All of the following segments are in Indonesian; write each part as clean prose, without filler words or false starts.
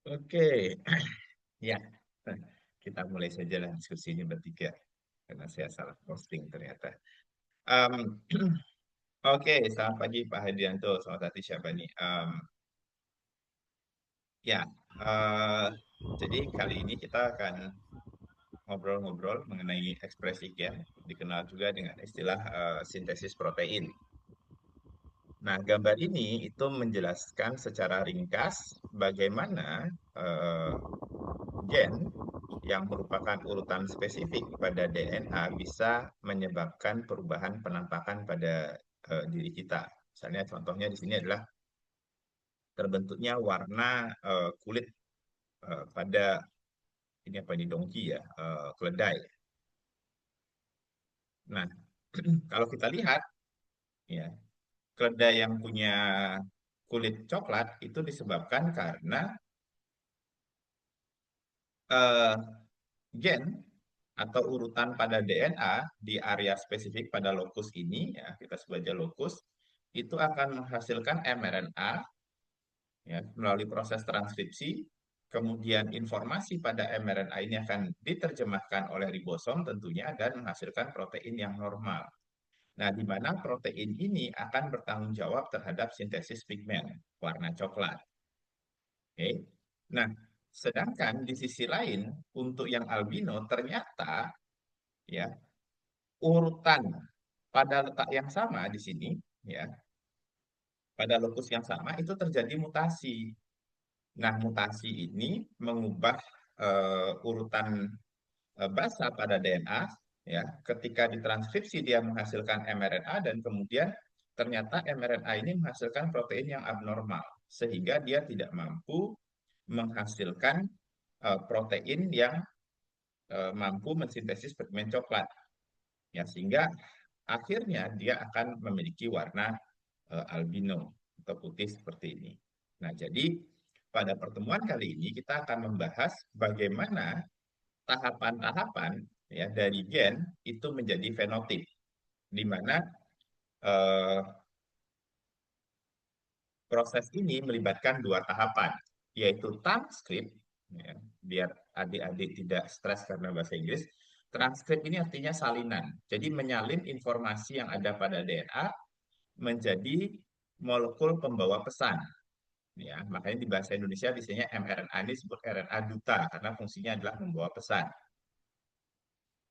Oke, ya. Kita mulai saja lah diskusi ini bertiga. Karena saya salah posting ternyata. Em, Oke, selamat pagi Pak Hadianto. Selamat pagi siapa nih? Ya, eh, jadi kali ini kita akan ngobrol-ngobrol mengenai ekspresi gen, dikenal juga dengan istilah sintesis protein. Nah, gambar ini itu menjelaskan secara ringkas bagaimana eh, gen yang merupakan urutan spesifik pada DNA bisa menyebabkan perubahan penampakan pada diri kita. Misalnya contohnya di sini adalah terbentuknya warna kulit pada ini apa ini dongki ya, keledai. Nah, kalau kita lihat ya, keledai yang punya kulit coklat itu disebabkan karena eh, gen atau urutan pada DNA di area spesifik pada lokus ini, ya kita sebut aja lokus, itu akan menghasilkan mRNA ya, melalui proses transkripsi. Kemudian informasi pada mRNA ini akan diterjemahkan oleh ribosom tentunya dan menghasilkan protein yang normal. Nah, di mana protein ini akan bertanggung jawab terhadap sintesis pigmen warna coklat. Oke. Nah, sedangkan di sisi lain untuk yang albino ternyata ya urutan pada letak yang sama di sini ya pada lokus yang sama itu terjadi mutasi. Nah, mutasi ini mengubah urutan basa pada DNA ya. Ketika ditranskripsi dia menghasilkan mRNA dan kemudian ternyata mRNA ini menghasilkan protein yang abnormal sehingga dia tidak mampu menghasilkan protein yang mampu mensintesis pigmen coklat ya, sehingga akhirnya dia akan memiliki warna albino atau putih seperti ini. Nah, jadi pada pertemuan kali ini kita akan membahas bagaimana tahapan-tahapan ya dari gen itu menjadi fenotip, di mana eh, proses ini melibatkan dua tahapan, yaitu transkrip, ya, biar adik-adik tidak stres karena bahasa Inggris. Transkrip ini artinya salinan, jadi menyalin informasi yang ada pada DNA menjadi molekul pembawa pesan. Ya, makanya di bahasa Indonesia biasanya mRNA ini disebut RNA duta karena fungsinya adalah membawa pesan.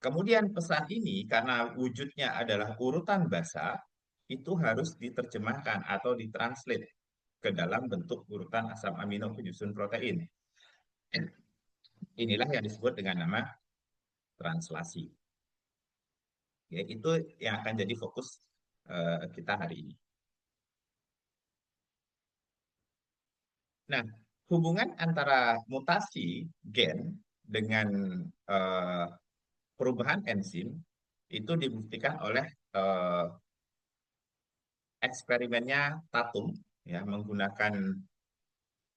Kemudian pesan ini karena wujudnya adalah urutan basa, itu harus diterjemahkan atau ditranslate ke dalam bentuk urutan asam amino penyusun protein. Inilah yang disebut dengan nama translasi. Ya, itu yang akan jadi fokus kita hari ini. Nah, hubungan antara mutasi gen dengan eh, perubahan enzim itu dibuktikan oleh eh, eksperimennya Tatum ya menggunakan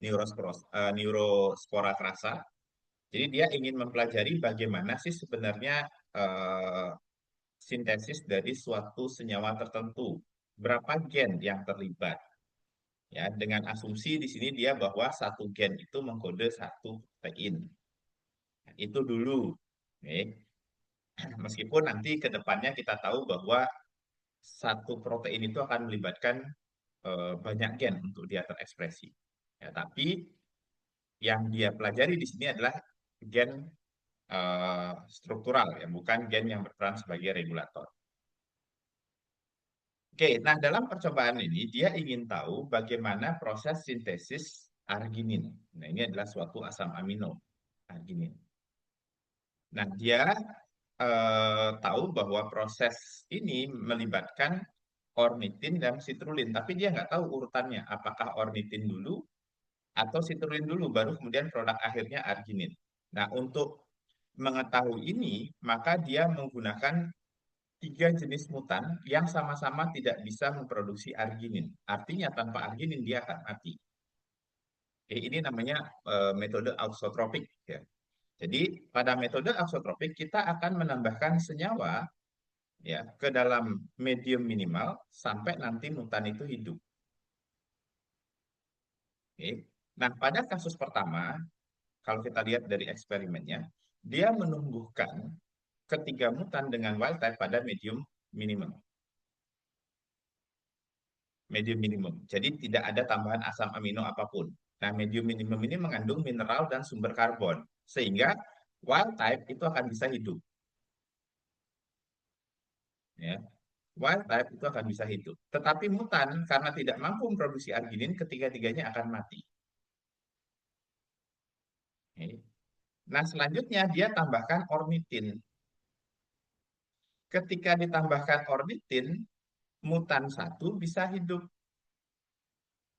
neurospora krasa. Jadi dia ingin mempelajari bagaimana sih sebenarnya eh, sintesis dari suatu senyawa tertentu, berapa gen yang terlibat. Ya, dengan asumsi di sini dia bahwa satu gen itu mengkode satu protein. Nah, itu dulu. Oke. Meskipun nanti ke depannya kita tahu bahwa satu protein itu akan melibatkan banyak gen untuk dia terekspresi. Ya, tapi yang dia pelajari di sini adalah gen struktural, ya, bukan gen yang berperan sebagai regulator. Oke, nah dalam percobaan ini dia ingin tahu bagaimana proses sintesis arginin. Nah, ini adalah suatu asam amino, arginin. Nah, dia tahu bahwa proses ini melibatkan ornitin dan citrulline, tapi dia nggak tahu urutannya, apakah ornitin dulu atau citrulline dulu, baru kemudian produk akhirnya arginin. Nah, untuk mengetahui ini, maka dia menggunakan tiga jenis mutan yang sama-sama tidak bisa memproduksi arginin. Artinya tanpa arginin dia akan mati. Ini namanya metode auxotropik ya. Jadi pada metode auxotropik kita akan menambahkan senyawa ya ke dalam medium minimal sampai nanti mutan itu hidup. Oke. Nah, pada kasus pertama, kalau kita lihat dari eksperimennya, dia menumbuhkan ketiga mutan dengan wild type pada medium minimum. Medium minimum. Jadi tidak ada tambahan asam amino apapun. Nah, medium minimum ini mengandung mineral dan sumber karbon. Sehingga wild type itu akan bisa hidup. Ya. Wild type itu akan bisa hidup. Tetapi mutan karena tidak mampu memproduksi arginin, ketiga-tiganya akan mati. Oke. Nah, selanjutnya dia tambahkan ornitin. Ketika ditambahkan ornitin, mutan satu bisa hidup,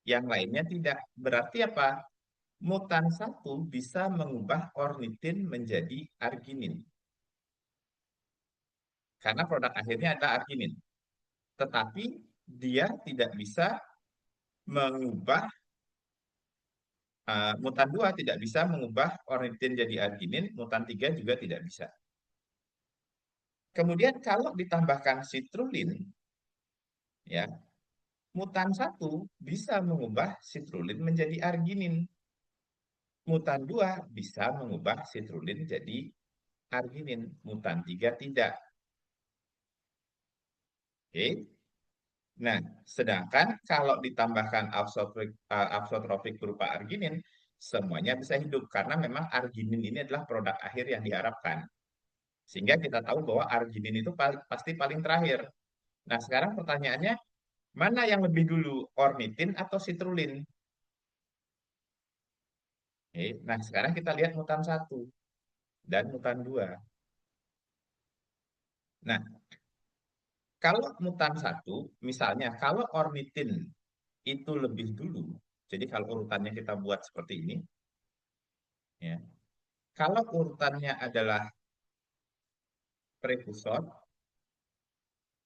yang lainnya tidak. Berarti apa? Mutan satu bisa mengubah ornitin menjadi arginin. Karena produk akhirnya adalah arginin. Tetapi dia tidak bisa mengubah, mutan 2 tidak bisa mengubah ornitin jadi arginin, mutan 3 juga tidak bisa. Kemudian kalau ditambahkan citrulline, ya, mutan satu bisa mengubah citrulline menjadi arginin. Mutan 2 bisa mengubah citrulline jadi arginin. Mutan 3 tidak. Oke. Nah, sedangkan kalau ditambahkan absotrofik berupa arginin, semuanya bisa hidup karena memang arginin ini adalah produk akhir yang diharapkan. Sehingga kita tahu bahwa arginin itu pasti paling terakhir. Nah, sekarang pertanyaannya, mana yang lebih dulu, ornitin atau citrulline? Oke, nah, sekarang kita lihat mutan satu dan mutan 2. Nah, kalau mutan satu, misalnya kalau ornitin itu lebih dulu, jadi kalau urutannya kita buat seperti ini, ya. Kalau urutannya adalah prekursor,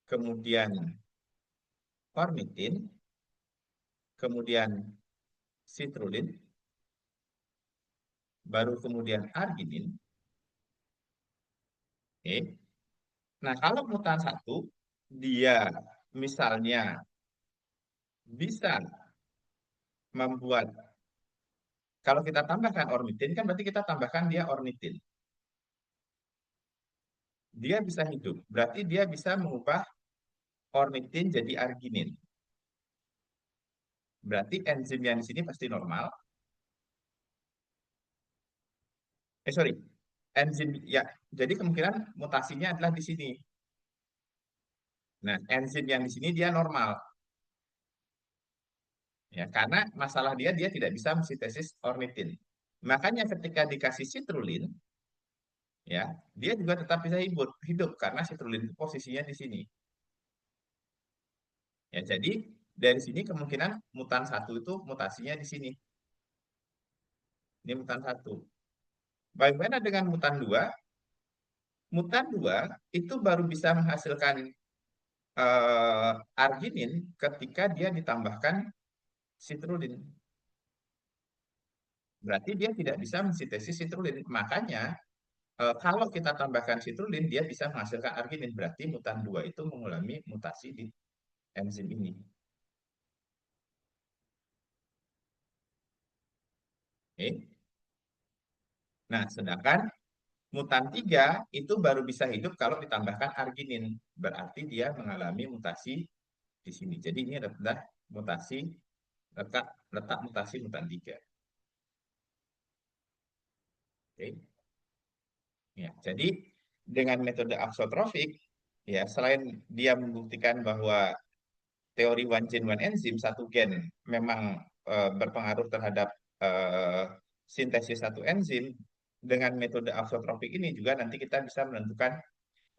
kemudian ornitin, kemudian citrulline, baru kemudian arginin. Oke. Nah, kalau mutan satu, dia misalnya bisa membuat, kalau kita tambahkan ornitin, kan berarti kita tambahkan dia ornitin. Dia bisa hidup, berarti dia bisa mengubah ornitin jadi arginin. Berarti enzim yang di sini pasti normal. Sorry, enzim ya. Jadi kemungkinan mutasinya adalah di sini. Nah, enzim yang di sini dia normal, ya, karena masalah dia tidak bisa mensintesis ornitin. Makanya ketika dikasih citrulline, ya, dia juga tetap bisa hidup karena citrulline itu posisinya di sini. Ya, jadi dari sini kemungkinan mutan satu itu mutasinya di sini. Ini mutan satu. Bagaimana dengan mutan 2? Mutan 2 itu baru bisa menghasilkan arginin ketika dia ditambahkan citrulline. Berarti dia tidak bisa mensintesis citrulline. Makanya kalau kita tambahkan citrulline, dia bisa menghasilkan arginin. Berarti mutan 2 itu mengalami mutasi di enzim ini. Oke. Nah, sedangkan mutan 3 itu baru bisa hidup kalau ditambahkan arginin. Berarti dia mengalami mutasi di sini. Jadi ini adalah mutasi, letak letak mutasi mutan 3. Oke. Ya, jadi dengan metode aksotrofik, ya, selain dia membuktikan bahwa teori one gene one enzyme, satu gen memang berpengaruh terhadap eh, sintesis satu enzim, dengan metode aksotrofik ini juga nanti kita bisa menentukan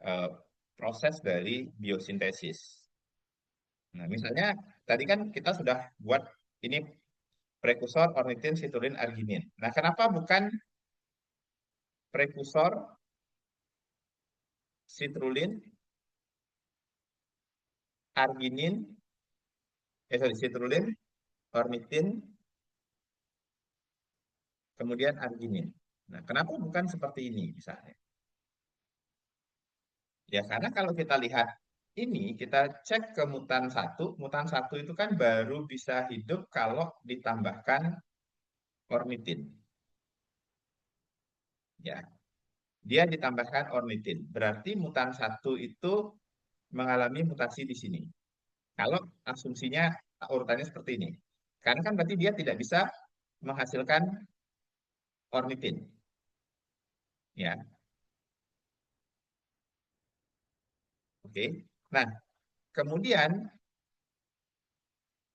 eh, proses dari biosintesis. Nah, misalnya tadi kan kita sudah buat ini prekursor ornitin, citrulline, arginin. Nah, kenapa bukan prekursor citrulline, arginin, sorry, citrulline, ornitin, kemudian arginin. Nah, kenapa bukan seperti ini misalnya? Ya, karena kalau kita lihat ini, kita cek ke mutan satu itu kan baru bisa hidup kalau ditambahkan ornitin. Ya, dia ditambahkan ornitin. Berarti mutan satu itu mengalami mutasi di sini. Kalau asumsinya urutannya seperti ini. Karena kan berarti dia tidak bisa menghasilkan ornitin. Ya, oke. Nah, kemudian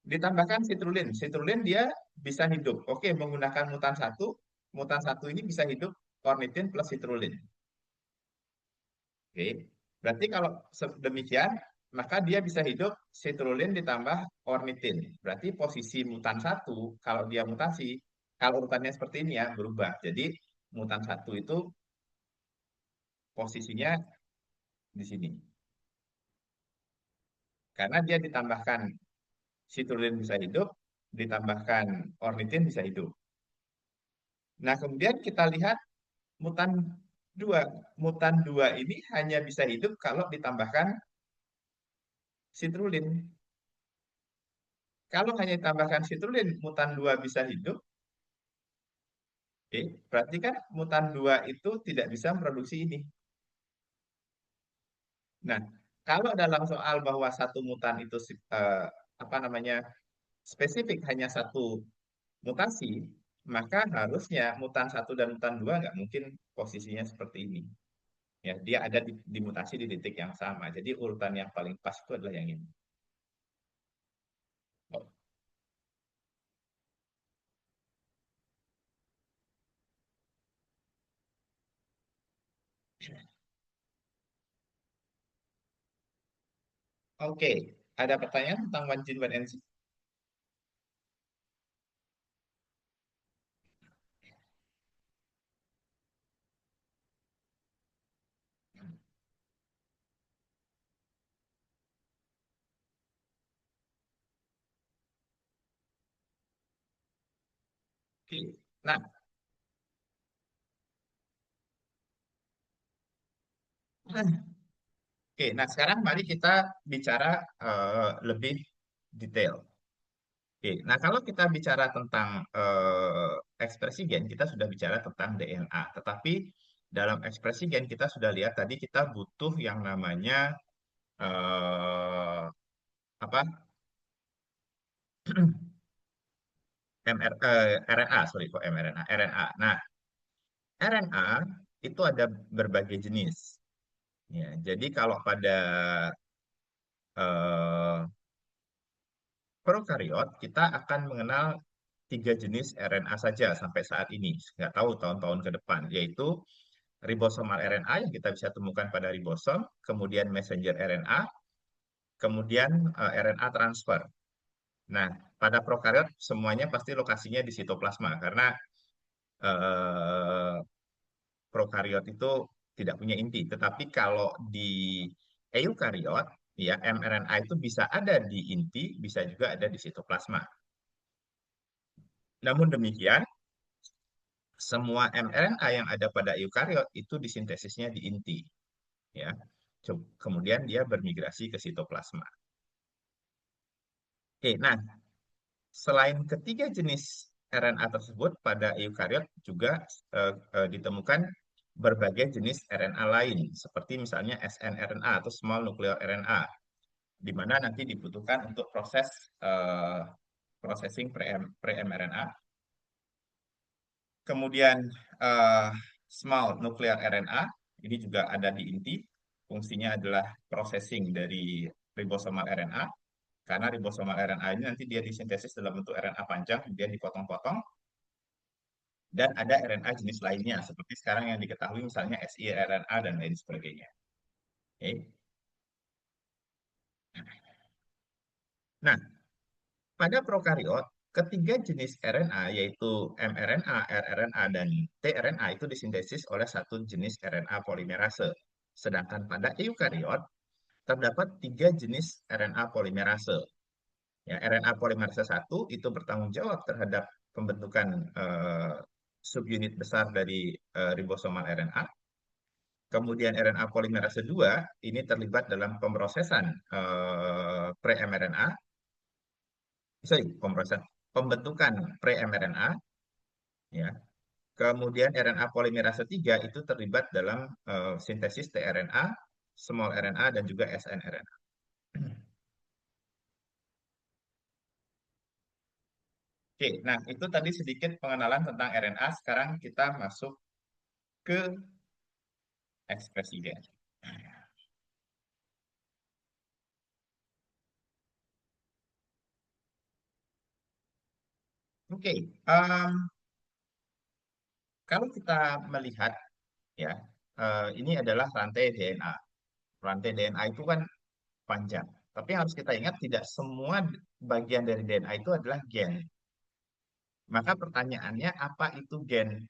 ditambahkan citrulline. Citrulline dia bisa hidup. Oke, menggunakan mutan satu. Mutan satu ini bisa hidup ornitin plus citrulline. Oke. Berarti kalau demikian, maka dia bisa hidup citrulline ditambah ornitin. Berarti posisi mutan satu, kalau dia mutasi, kalau urutannya seperti ini ya, berubah. Jadi mutan satu itu posisinya di sini. Karena dia ditambahkan citrulline bisa hidup, ditambahkan ornitin bisa hidup. Nah, kemudian kita lihat mutan 2. Mutan 2 ini hanya bisa hidup kalau ditambahkan citrulline. Kalau hanya ditambahkan citrulline, mutan 2 bisa hidup. Oke, berarti kan mutan 2 itu tidak bisa memproduksi ini. Nah, kalau dalam soal bahwa satu mutan itu apa namanya spesifik hanya satu mutasi, maka harusnya mutan satu dan mutan 2 nggak mungkin posisinya seperti ini. Ya, dia ada di mutasi di titik yang sama. Jadi urutan yang paling pas itu adalah yang ini. Oh, oke, ada pertanyaan tentang one gene one enzyme? Oke. Nah, oke, nah sekarang mari kita bicara lebih detail. Oke, nah kalau kita bicara tentang ekspresi gen, kita sudah bicara tentang DNA. Tetapi dalam ekspresi gen kita sudah lihat tadi kita butuh yang namanya apa RNA, sorry kok mRNA, RNA. Nah, RNA itu ada berbagai jenis. Ya, jadi kalau pada eh, prokariot kita akan mengenal tiga jenis RNA saja sampai saat ini, nggak tahu tahun-tahun ke depan, yaitu ribosomal RNA yang kita bisa temukan pada ribosom, kemudian messenger RNA, kemudian RNA transfer. Nah, pada prokariot semuanya pasti lokasinya di sitoplasma karena eh, prokariot itu tidak punya inti. Tetapi kalau di eukariot, ya mRNA itu bisa ada di inti, bisa juga ada di sitoplasma. Namun demikian, semua mRNA yang ada pada eukariot itu disintesisnya di inti, ya. Kemudian dia bermigrasi ke sitoplasma. Oke, nah selain ketiga jenis RNA tersebut pada eukariot juga ditemukan berbagai jenis RNA lain, seperti misalnya snRNA atau small nuclear RNA, di mana nanti dibutuhkan untuk proses eh, processing pre-mRNA. Kemudian eh, small nuclear RNA, ini juga ada di inti, fungsinya adalah processing dari ribosomal RNA, karena ribosomal RNA ini nanti dia disintesis dalam bentuk RNA panjang, kemudian dipotong-potong, dan ada RNA jenis lainnya, seperti sekarang yang diketahui misalnya siRNA dan lain sebagainya. Oke. Nah, pada prokariot, ketiga jenis RNA yaitu mRNA, rRNA, dan tRNA itu disintesis oleh satu jenis RNA polimerase. Sedangkan pada eukariot terdapat tiga jenis RNA polimerase. Ya, RNA polimerase 1 itu bertanggung jawab terhadap pembentukan subunit besar dari ribosomal RNA. Kemudian RNA polimerase 2 ini terlibat dalam pemrosesan pre-mRNA, sorry, pemrosesan pembentukan pre-mRNA. ya. Kemudian RNA polimerase 3 itu terlibat dalam sintesis tRNA, small RNA, dan juga snRNA. Oke, nah itu tadi sedikit pengenalan tentang RNA. Sekarang kita masuk ke ekspresi gen. Oke, kalau kita melihat ya, ini adalah rantai DNA. Rantai DNA itu kan panjang. Tapi harus kita ingat tidak semua bagian dari DNA itu adalah gen. Maka pertanyaannya apa itu gen?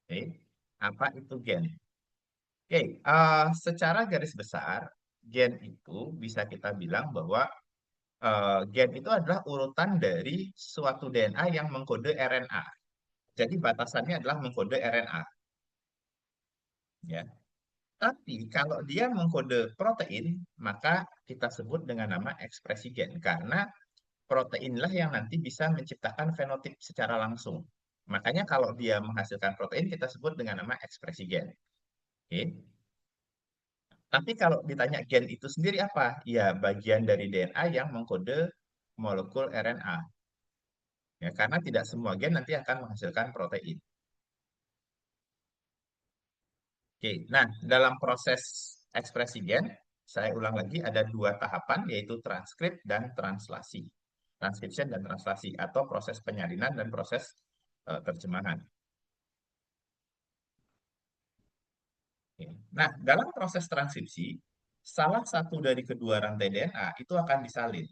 Oke, apa itu gen? Oke, secara garis besar gen itu bisa kita bilang bahwa gen itu adalah urutan dari suatu DNA yang mengkode RNA. Jadi batasannya adalah mengkode RNA, ya. Tapi kalau dia mengkode protein, maka kita sebut dengan nama ekspresi gen karena proteinlah yang nanti bisa menciptakan fenotip secara langsung. Makanya kalau dia menghasilkan protein, kita sebut dengan nama ekspresi gen. Oke. Tapi kalau ditanya gen itu sendiri apa? Ya, bagian dari DNA yang mengkode molekul RNA. Ya, karena tidak semua gen nanti akan menghasilkan protein. Oke, nah dalam proses ekspresi gen, saya ulang lagi ada dua tahapan yaitu transkrip dan translasi. Transcription dan translasi atau proses penyalinan dan proses terjemahan. Oke. Nah, dalam proses transkripsi, salah satu dari kedua rantai DNA itu akan disalin.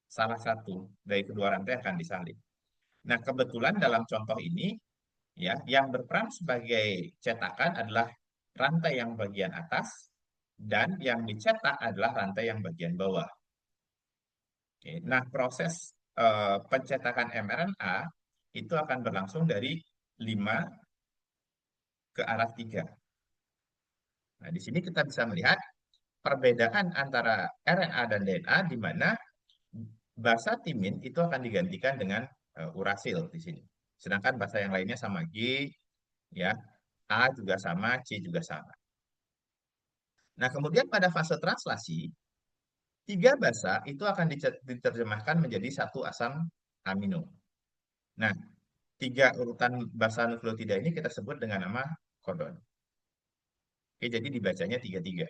Salah satu dari kedua rantai akan disalin. Nah, kebetulan dalam contoh ini, ya, yang berperan sebagai cetakan adalah rantai yang bagian atas dan yang dicetak adalah rantai yang bagian bawah. Oke. Nah, proses pencetakan mRNA itu akan berlangsung dari 5 ke arah 3. Nah, di sini kita bisa melihat perbedaan antara RNA dan DNA di mana basa timin itu akan digantikan dengan urasil di sini. Sedangkan basa yang lainnya sama G, ya, A juga sama, C juga sama. Nah, kemudian pada fase translasi, tiga basa itu akan diterjemahkan menjadi satu asam amino. Nah, tiga urutan basa nukleotida ini kita sebut dengan nama kodon. Oke, jadi dibacanya tiga-tiga.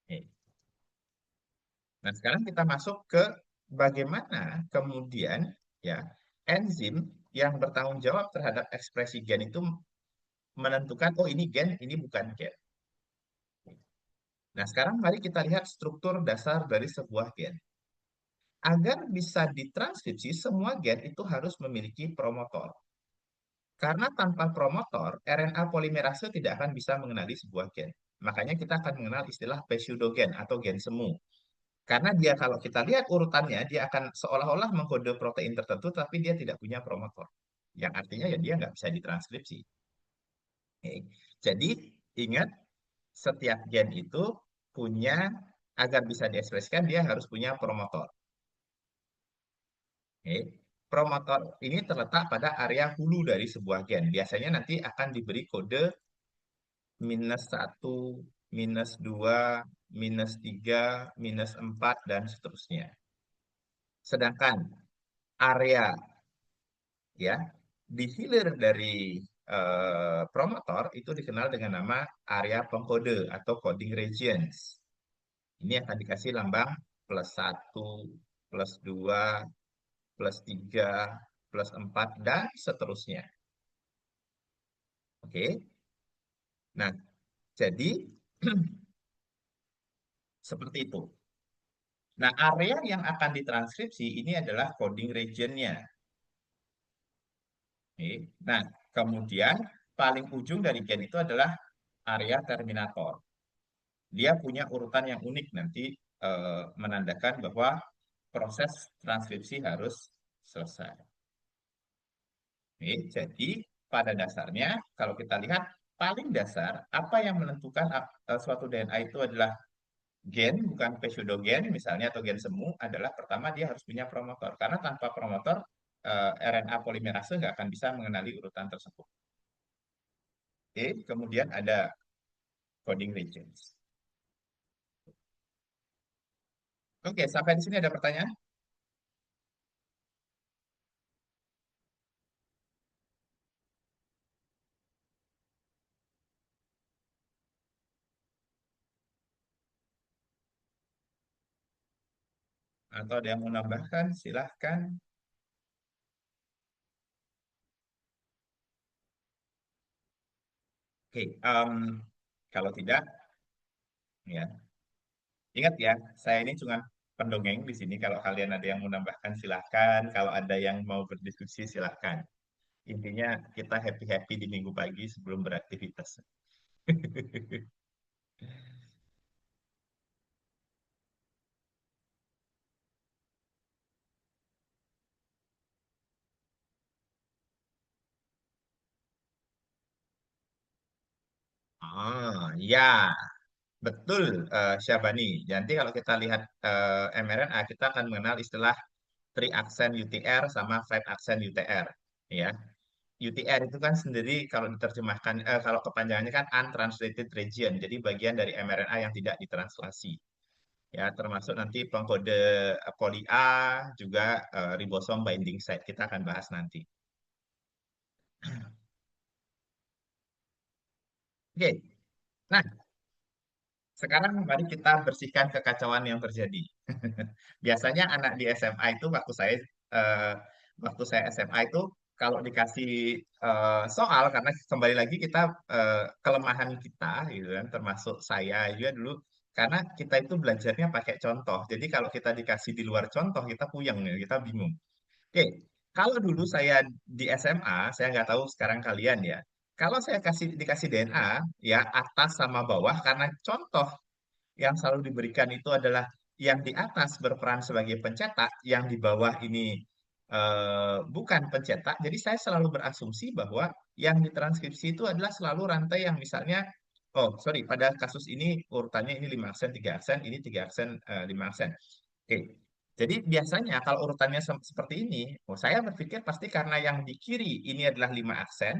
Oke. Nah, sekarang kita masuk ke bagaimana kemudian ya enzim yang bertanggung jawab terhadap ekspresi gen itu menentukan oh ini gen, ini bukan gen. Nah, sekarang mari kita lihat struktur dasar dari sebuah gen. Agar bisa ditranskripsi, semua gen itu harus memiliki promotor. Karena tanpa promotor, RNA polimerase tidak akan bisa mengenali sebuah gen. Makanya kita akan mengenal istilah pseudogen atau gen semu. Karena dia kalau kita lihat urutannya, dia akan seolah-olah mengkode protein tertentu, tapi dia tidak punya promotor. Yang artinya ya dia nggak bisa ditranskripsi. Oke. Jadi ingat, setiap gen itu punya, agar bisa diekspresikan, dia harus punya promotor. Oke. Promotor ini terletak pada area hulu dari sebuah gen. Biasanya nanti akan diberi kode -1, -2, -3, -4, dan seterusnya. Sedangkan area ya di hilir dari promotor itu dikenal dengan nama area pengkode atau coding regions. Ini akan dikasih lambang +1, +2, +3, +4, dan seterusnya. Oke. Nah, jadi seperti itu. Nah, area yang akan ditranskripsi ini adalah coding regionnya. Oke. Nah, kemudian paling ujung dari gen itu adalah area terminator. Dia punya urutan yang unik nanti menandakan bahwa proses transkripsi harus selesai. Oke, jadi pada dasarnya kalau kita lihat paling dasar apa yang menentukan suatu DNA itu adalah gen bukan pseudogen misalnya atau gen semu adalah pertama dia harus punya promotor. Karena tanpa promotor RNA polimerase nggak akan bisa mengenali urutan tersebut. Oke, kemudian ada coding regions. Oke, sampai di sini ada pertanyaan? Atau ada yang mau nambahkan? Silahkan. Oke, kalau tidak, ya ingat ya, saya ini cuma pendongeng di sini. Kalau kalian ada yang mau nambahkan, silahkan. Kalau ada yang mau berdiskusi, silahkan. Intinya kita happy-happy di minggu pagi sebelum beraktivitas. Oh, ya, betul, Syabani. Nanti kalau kita lihat mRNA, kita akan mengenal istilah three accent UTR sama five accent UTR. Ya, UTR itu kan sendiri kalau diterjemahkan, kalau kepanjangannya kan untranslated region, jadi bagian dari mRNA yang tidak ditranslasi. Ya, termasuk nanti pengkode poli A, juga ribosom binding site. Kita akan bahas nanti. Oke, nah sekarang mari kita bersihkan kekacauan yang terjadi. Biasanya anak di SMA itu eh, waktu saya SMA itu kalau dikasih soal karena kembali lagi kita kelemahan kita gitu kan termasuk saya juga dulu karena kita itu belajarnya pakai contoh. Jadi kalau kita dikasih di luar contoh kita puyeng ya, kita bingung. Oke, kalau dulu saya di SMA, saya nggak tahu sekarang kalian ya. Kalau saya dikasih DNA, ya atas sama bawah karena contoh yang selalu diberikan itu adalah yang di atas berperan sebagai pencetak, yang di bawah ini bukan pencetak. Jadi saya selalu berasumsi bahwa yang ditranskripsi itu adalah selalu rantai yang misalnya, oh sorry, pada kasus ini urutannya ini 5 aksen, 3 aksen, ini 3 aksen, 5 aksen. Oke, jadi biasanya kalau urutannya seperti ini, oh, saya berpikir pasti karena yang di kiri ini adalah 5 aksen,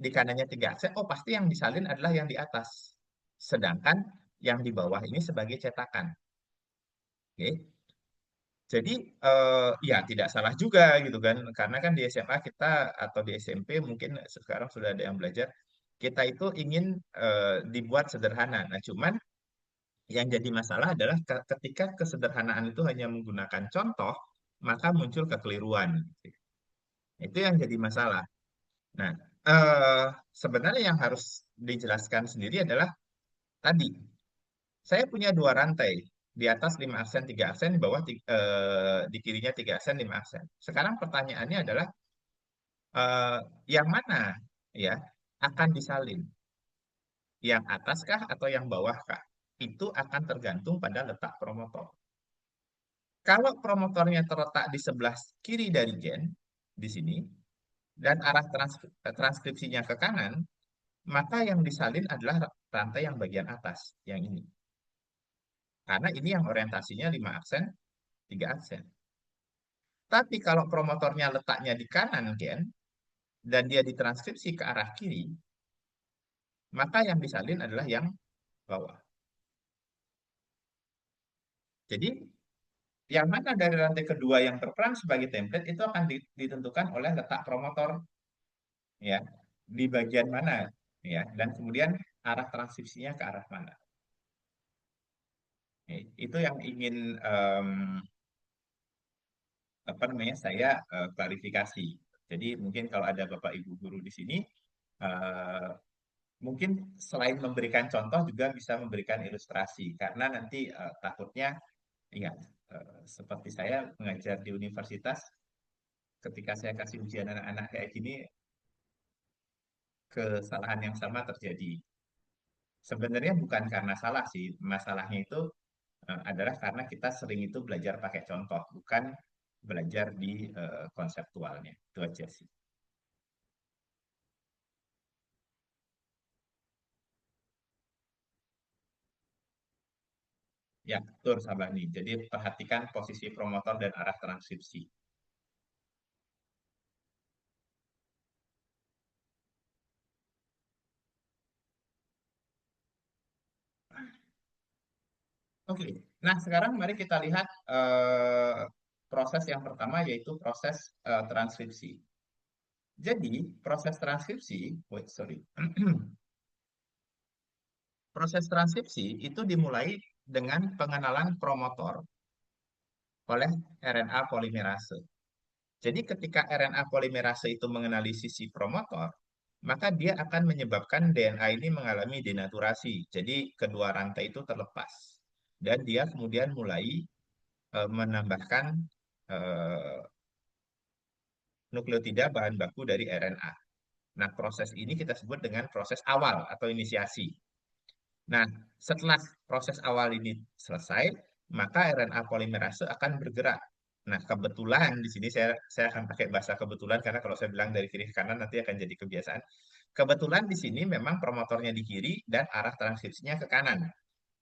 di kanannya 3 aksen, oh pasti yang disalin adalah yang di atas. Sedangkan yang di bawah ini sebagai cetakan. Oke. Jadi ya tidak salah juga gitu kan. Karena kan di SMA kita atau di SMP mungkin sekarang sudah ada yang belajar kita itu ingin dibuat sederhana. Nah, cuman yang jadi masalah adalah ketika kesederhanaan itu hanya menggunakan contoh, maka muncul kekeliruan. Itu yang jadi masalah. Nah, eh, sebenarnya yang harus dijelaskan sendiri adalah tadi saya punya dua rantai. Di atas 5 aksen, 3 aksen, di bawah di kirinya 3 aksen, 5 aksen. Sekarang pertanyaannya adalah eh, yang mana ya akan disalin? Yang atas kah atau yang bawah kah? Itu akan tergantung pada letak promotor. Kalau promotornya terletak di sebelah kiri dari gen, di sini, dan arah transkripsinya ke kanan, maka yang disalin adalah rantai yang bagian atas, yang ini. Karena ini yang orientasinya 5 aksen, 3 aksen. Tapi kalau promotornya letaknya di kanan gen, dan dia ditranskripsi ke arah kiri, maka yang disalin adalah yang bawah. Jadi, yang mana dari rantai kedua yang berperan sebagai template itu akan ditentukan oleh letak promotor ya di bagian mana ya dan kemudian arah transkripsinya ke arah mana. Itu yang ingin em, apa namanya saya klarifikasi. Jadi mungkin kalau ada Bapak Ibu guru di sini eh, mungkin selain memberikan contoh juga bisa memberikan ilustrasi karena nanti takutnya ingat seperti saya mengajar di universitas ketika saya kasih ujian anak-anak kayak gini kesalahan yang sama terjadi. Sebenarnya bukan karena salah sih, masalahnya itu adalah karena kita sering itu belajar pakai contoh, bukan belajar di konseptualnya. Itu aja sih. Ya, betul Sabani. Jadi perhatikan posisi promotor dan arah transkripsi. Oke, nah sekarang mari kita lihat proses yang pertama yaitu proses transkripsi. Jadi proses transkripsi, wait sorry, proses transkripsi itu dimulai dengan pengenalan promotor oleh RNA polimerase. Jadi ketika RNA polimerase itu mengenali sisi promotor, maka dia akan menyebabkan DNA ini mengalami denaturasi. Jadi kedua rantai itu terlepas. Dan dia kemudian mulai menambahkan eh, nukleotida bahan baku dari RNA. Nah, proses ini kita sebut dengan proses awal atau inisiasi. Nah, setelah proses awal ini selesai, maka RNA polimerase akan bergerak. Nah, kebetulan di sini saya akan pakai bahasa kebetulan karena kalau saya bilang dari kiri ke kanan nanti akan jadi kebiasaan. Kebetulan di sini memang promotornya di kiri dan arah transkripsinya ke kanan.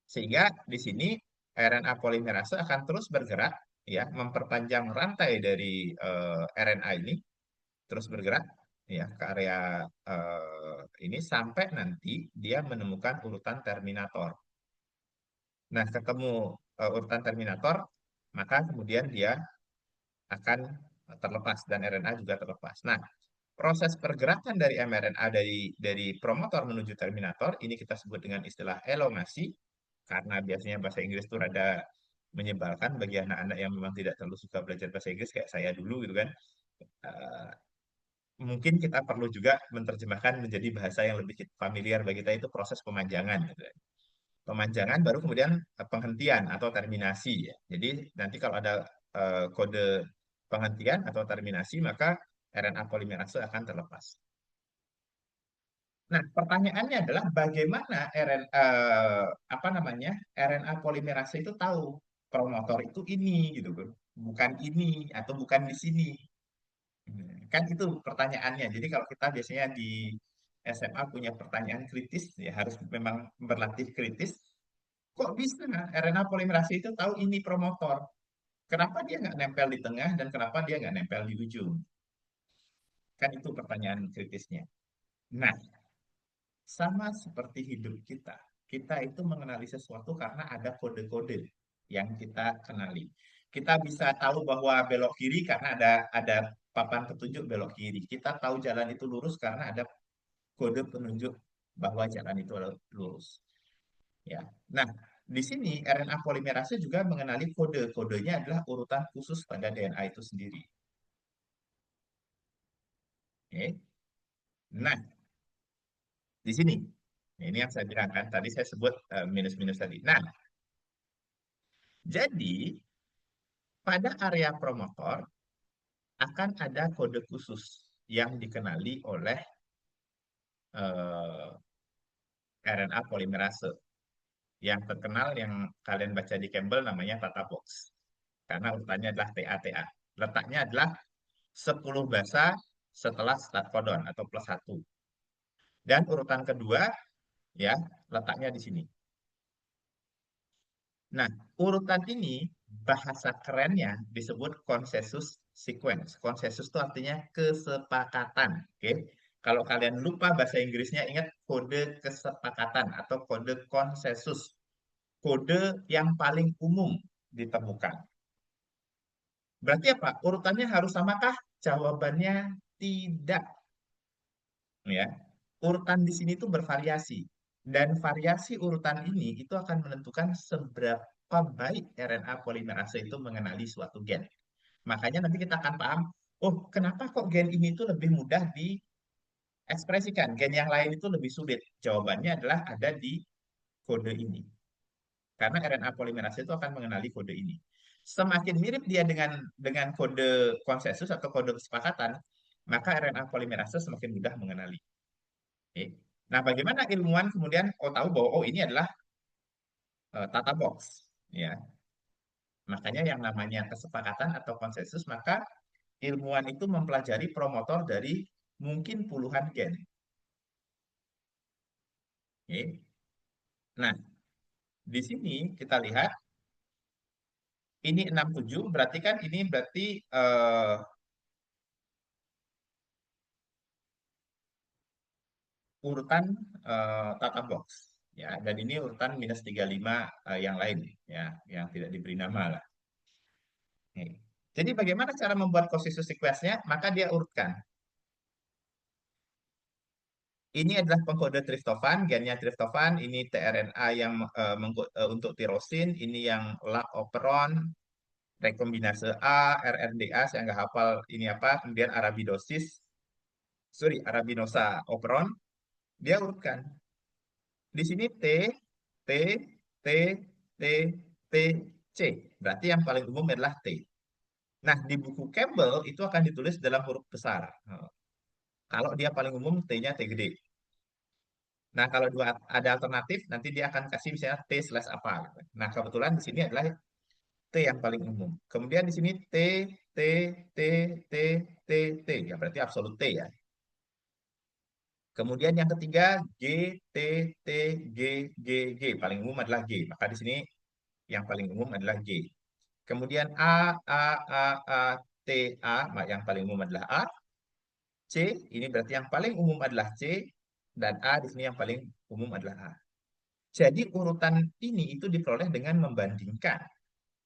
Sehingga di sini RNA polimerase akan terus bergerak ya, memperpanjang rantai dari RNA ini terus bergerak ya ke area ini sampai nanti dia menemukan urutan terminator. Nah, ketemu urutan terminator, maka kemudian dia akan terlepas dan RNA juga terlepas. Nah, proses pergerakan dari mRNA dari promotor menuju terminator ini kita sebut dengan istilah elongasi karena biasanya bahasa Inggris itu rada menyebalkan bagi anak-anak yang memang tidak terlalu suka belajar bahasa Inggris kayak saya dulu gitu kan. Eh, Mungkin kita perlu juga menerjemahkan menjadi bahasa yang lebih familiar bagi kita itu proses pemanjangan gitu kan. Pemanjangan baru kemudian penghentian atau terminasi ya. Jadi nanti kalau ada kode penghentian atau terminasi maka RNA polimerase akan terlepas. Nah, pertanyaannya adalah bagaimana apa namanya RNA polimerase itu tahu promotor itu ini gitu kan, bukan ini atau bukan di sini. Kan itu pertanyaannya. Jadi kalau kita biasanya di SMA punya pertanyaan kritis, ya harus memang berlatih kritis. Kok bisa RNA polimerase itu tahu ini promotor? Kenapa dia nggak nempel di tengah dan kenapa dia nggak nempel di ujung? Kan itu pertanyaan kritisnya. Nah, sama seperti hidup kita. Kita itu mengenali sesuatu karena ada kode-kode yang kita kenali. Kita bisa tahu bahwa belok kiri karena ada papan petunjuk belok kiri. Kita tahu jalan itu lurus karena ada kode penunjuk bahwa jalan itu lurus. Ya. Nah, di sini RNA polimerase juga mengenali kode. Kodenya adalah urutan khusus pada DNA itu sendiri. Oke. Nah, di sini. Ini yang saya bilang kan, tadi saya sebut minus-minus tadi. Nah, jadi pada area promotor akan ada kode khusus yang dikenali oleh eh, RNA polimerase. Yang terkenal yang kalian baca di Campbell namanya Tata Box. Karena urutannya adalah TATA. Letaknya adalah 10 basa setelah start codon atau plus 1. Dan urutan kedua ya letaknya di sini. Nah, urutan ini bahasa kerennya disebut konsensus sequence. Konsensus itu artinya kesepakatan. Oke. Kalau kalian lupa bahasa Inggrisnya, ingat kode kesepakatan atau kode konsensus. Kode yang paling umum ditemukan. Berarti apa? Urutannya harus samakah? Jawabannya tidak. Ya. Urutan di sini itu bervariasi. Dan variasi urutan ini itu akan menentukan seberapa baik RNA polimerase itu mengenali suatu gen. Makanya nanti kita akan paham, oh kenapa kok gen ini itu lebih mudah diekspresikan, gen yang lain itu lebih sulit. Jawabannya adalah ada di kode ini. Karena RNA polimerase itu akan mengenali kode ini. Semakin mirip dia dengan kode konsensus atau kode kesepakatan, maka RNA polimerase semakin mudah mengenali. Oke. Nah, bagaimana ilmuwan kemudian tahu bahwa ini adalah tata box, ya. Makanya yang namanya kesepakatan atau konsensus, maka ilmuwan itu mempelajari promotor dari mungkin puluhan gen. Oke. Nah, di sini kita lihat. Ini 67, berarti kan ini berarti eh, urutan tata box. Ya, dan ini urutan minus 35 yang lain ya, yang tidak diberi nama lah. Oke. Jadi bagaimana cara membuat consensus sequence-nya? Maka dia urutkan. Ini adalah pengkode triptofan, gennya triptofan. Ini tRNA yang untuk tirosin. Ini yang lak operon, rekombinase A, RNDA, saya nggak hafal ini apa. Kemudian arabidosis, sorry, arabinosa operon. Dia urutkan. Di sini T, T, T, T, T, C. Berarti yang paling umum adalah T. Nah, di buku Campbell itu akan ditulis dalam huruf besar. Kalau dia paling umum, T-nya T gede. Nah, kalau dua ada alternatif, nanti dia akan kasih misalnya T slash apa, gitu. Nah, kebetulan di sini adalah T yang paling umum. Kemudian di sini T, T, T, T, T, T. Ya, berarti absolut T ya. Kemudian yang ketiga G, T, T, G, G, G. Paling umum adalah G. Maka di sini yang paling umum adalah G. Kemudian A, T, A. Yang paling umum adalah A. C, ini berarti yang paling umum adalah C. Dan A di sini yang paling umum adalah A. Jadi urutan ini itu diperoleh dengan membandingkan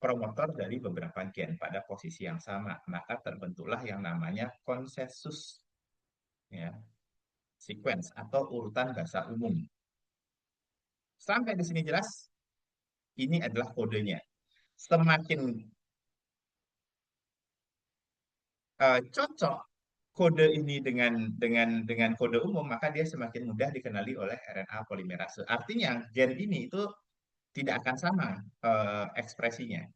promotor dari beberapa gen pada posisi yang sama. Maka terbentuklah yang namanya konsensus ya, sequence atau urutan bahasa umum. Sampai di sini jelas, ini adalah kodenya. Semakin cocok kode ini dengan kode umum, maka dia semakin mudah dikenali oleh RNA polimerase. Artinya gen ini itu tidak akan sama ekspresinya.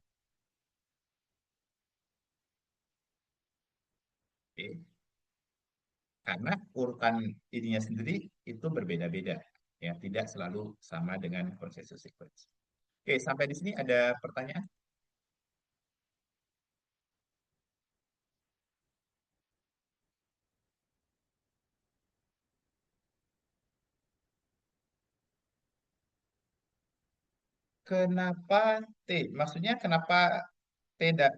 Oke. Karena urutan ininya sendiri itu berbeda-beda. Ya, tidak selalu sama dengan konsensus sequence. Oke, sampai di sini ada pertanyaan? Kenapa T? Maksudnya kenapa T dan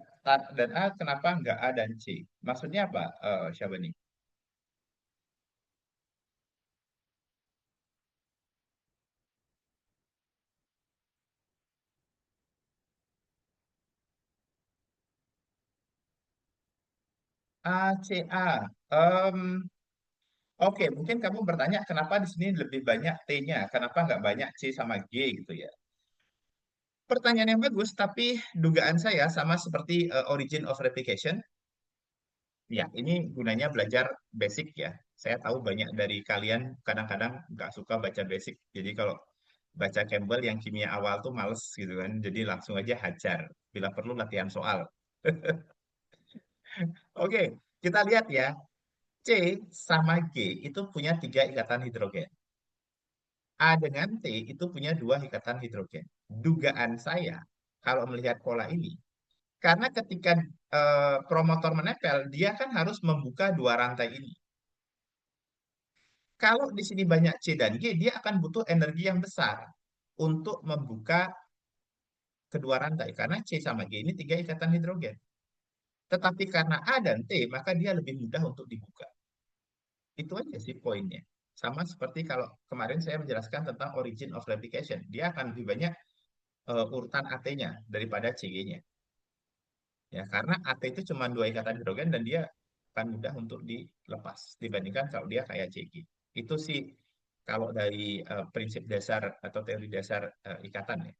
A, kenapa nggak A dan C? Maksudnya apa, siapa nih? A, C, A. Oke, mungkin kamu bertanya kenapa di sini lebih banyak T-nya, kenapa nggak banyak C sama G gitu ya? Pertanyaan yang bagus, tapi dugaan saya sama seperti origin of replication. Ya, ini gunanya belajar basic ya. Saya tahu banyak dari kalian kadang-kadang nggak suka baca basic. Jadi kalau baca Campbell yang kimia awal tuh males gitu kan. Jadi langsung aja hajar. Bila perlu latihan soal. Oke, kita lihat ya. C sama G itu punya tiga ikatan hidrogen. A dengan T itu punya dua ikatan hidrogen. Dugaan saya, kalau melihat pola ini, karena ketika promotor menempel, dia kan harus membuka dua rantai ini. Kalau di sini banyak C dan G, dia akan butuh energi yang besar untuk membuka kedua rantai. Karena C sama G ini tiga ikatan hidrogen. Tetapi karena A dan T, maka dia lebih mudah untuk dibuka. Itu aja sih poinnya. Sama seperti kalau kemarin saya menjelaskan tentang origin of replication. Dia akan lebih banyak urutan AT-nya daripada CG-nya. Ya, karena AT itu cuma dua ikatan hidrogen dan dia akan mudah untuk dilepas dibandingkan kalau dia kayak CG. Itu sih kalau dari prinsip dasar atau teori dasar ikatan ya.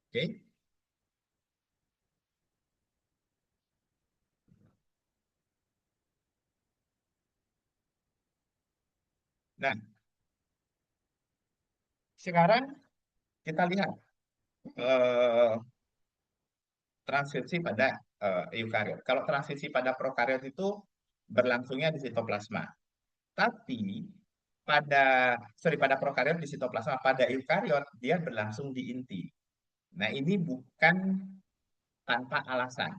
Oke. Nah, sekarang kita lihat eh, transkripsi pada eukariot. Kalau transkripsi pada prokariot itu berlangsungnya di sitoplasma. Tapi pada pada prokariot di sitoplasma, pada eukariot dia berlangsung di inti. Nah, ini bukan tanpa alasan.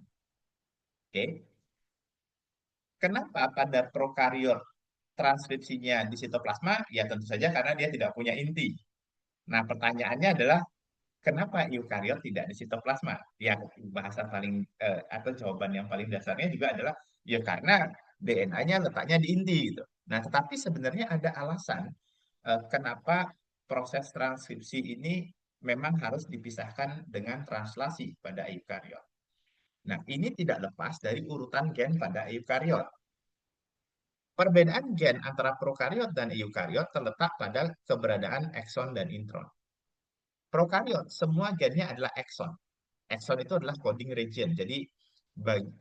Oke. Kenapa pada prokariot transkripsinya di sitoplasma? Ya tentu saja karena dia tidak punya inti. Nah, pertanyaannya adalah kenapa eukariot tidak di sitoplasma? Ya, bahasa paling atau jawaban yang paling dasarnya juga adalah ya karena DNA-nya letaknya di inti gitu. Nah, tetapi sebenarnya ada alasan kenapa proses transkripsi ini memang harus dipisahkan dengan translasi pada eukariot. Nah, ini tidak lepas dari urutan gen pada eukariot. Perbedaan gen antara prokariot dan eukariot terletak pada keberadaan ekson dan intron. Prokariot, semua gennya adalah ekson. Ekson itu adalah coding region, jadi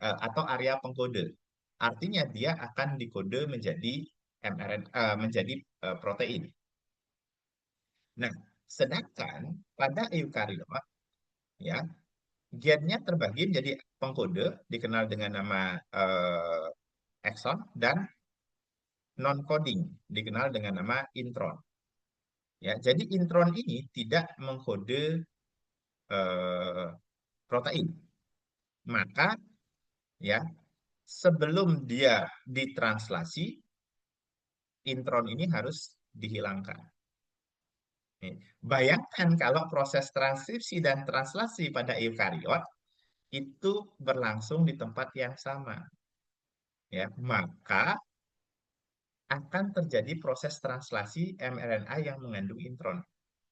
atau area pengkode. Artinya dia akan dikode menjadi mRNA, menjadi protein. Nah, sedangkan pada eukariot, ya, gennya terbagi menjadi pengkode, dikenal dengan nama ekson, dan non-coding, dikenal dengan nama intron. Ya, jadi intron ini tidak mengkode eh, protein. Maka ya sebelum dia ditranslasi, intron ini harus dihilangkan. Nih, bayangkan kalau proses transkripsi dan translasi pada eukariot itu berlangsung di tempat yang sama, ya, maka akan terjadi proses translasi mRNA yang mengandung intron,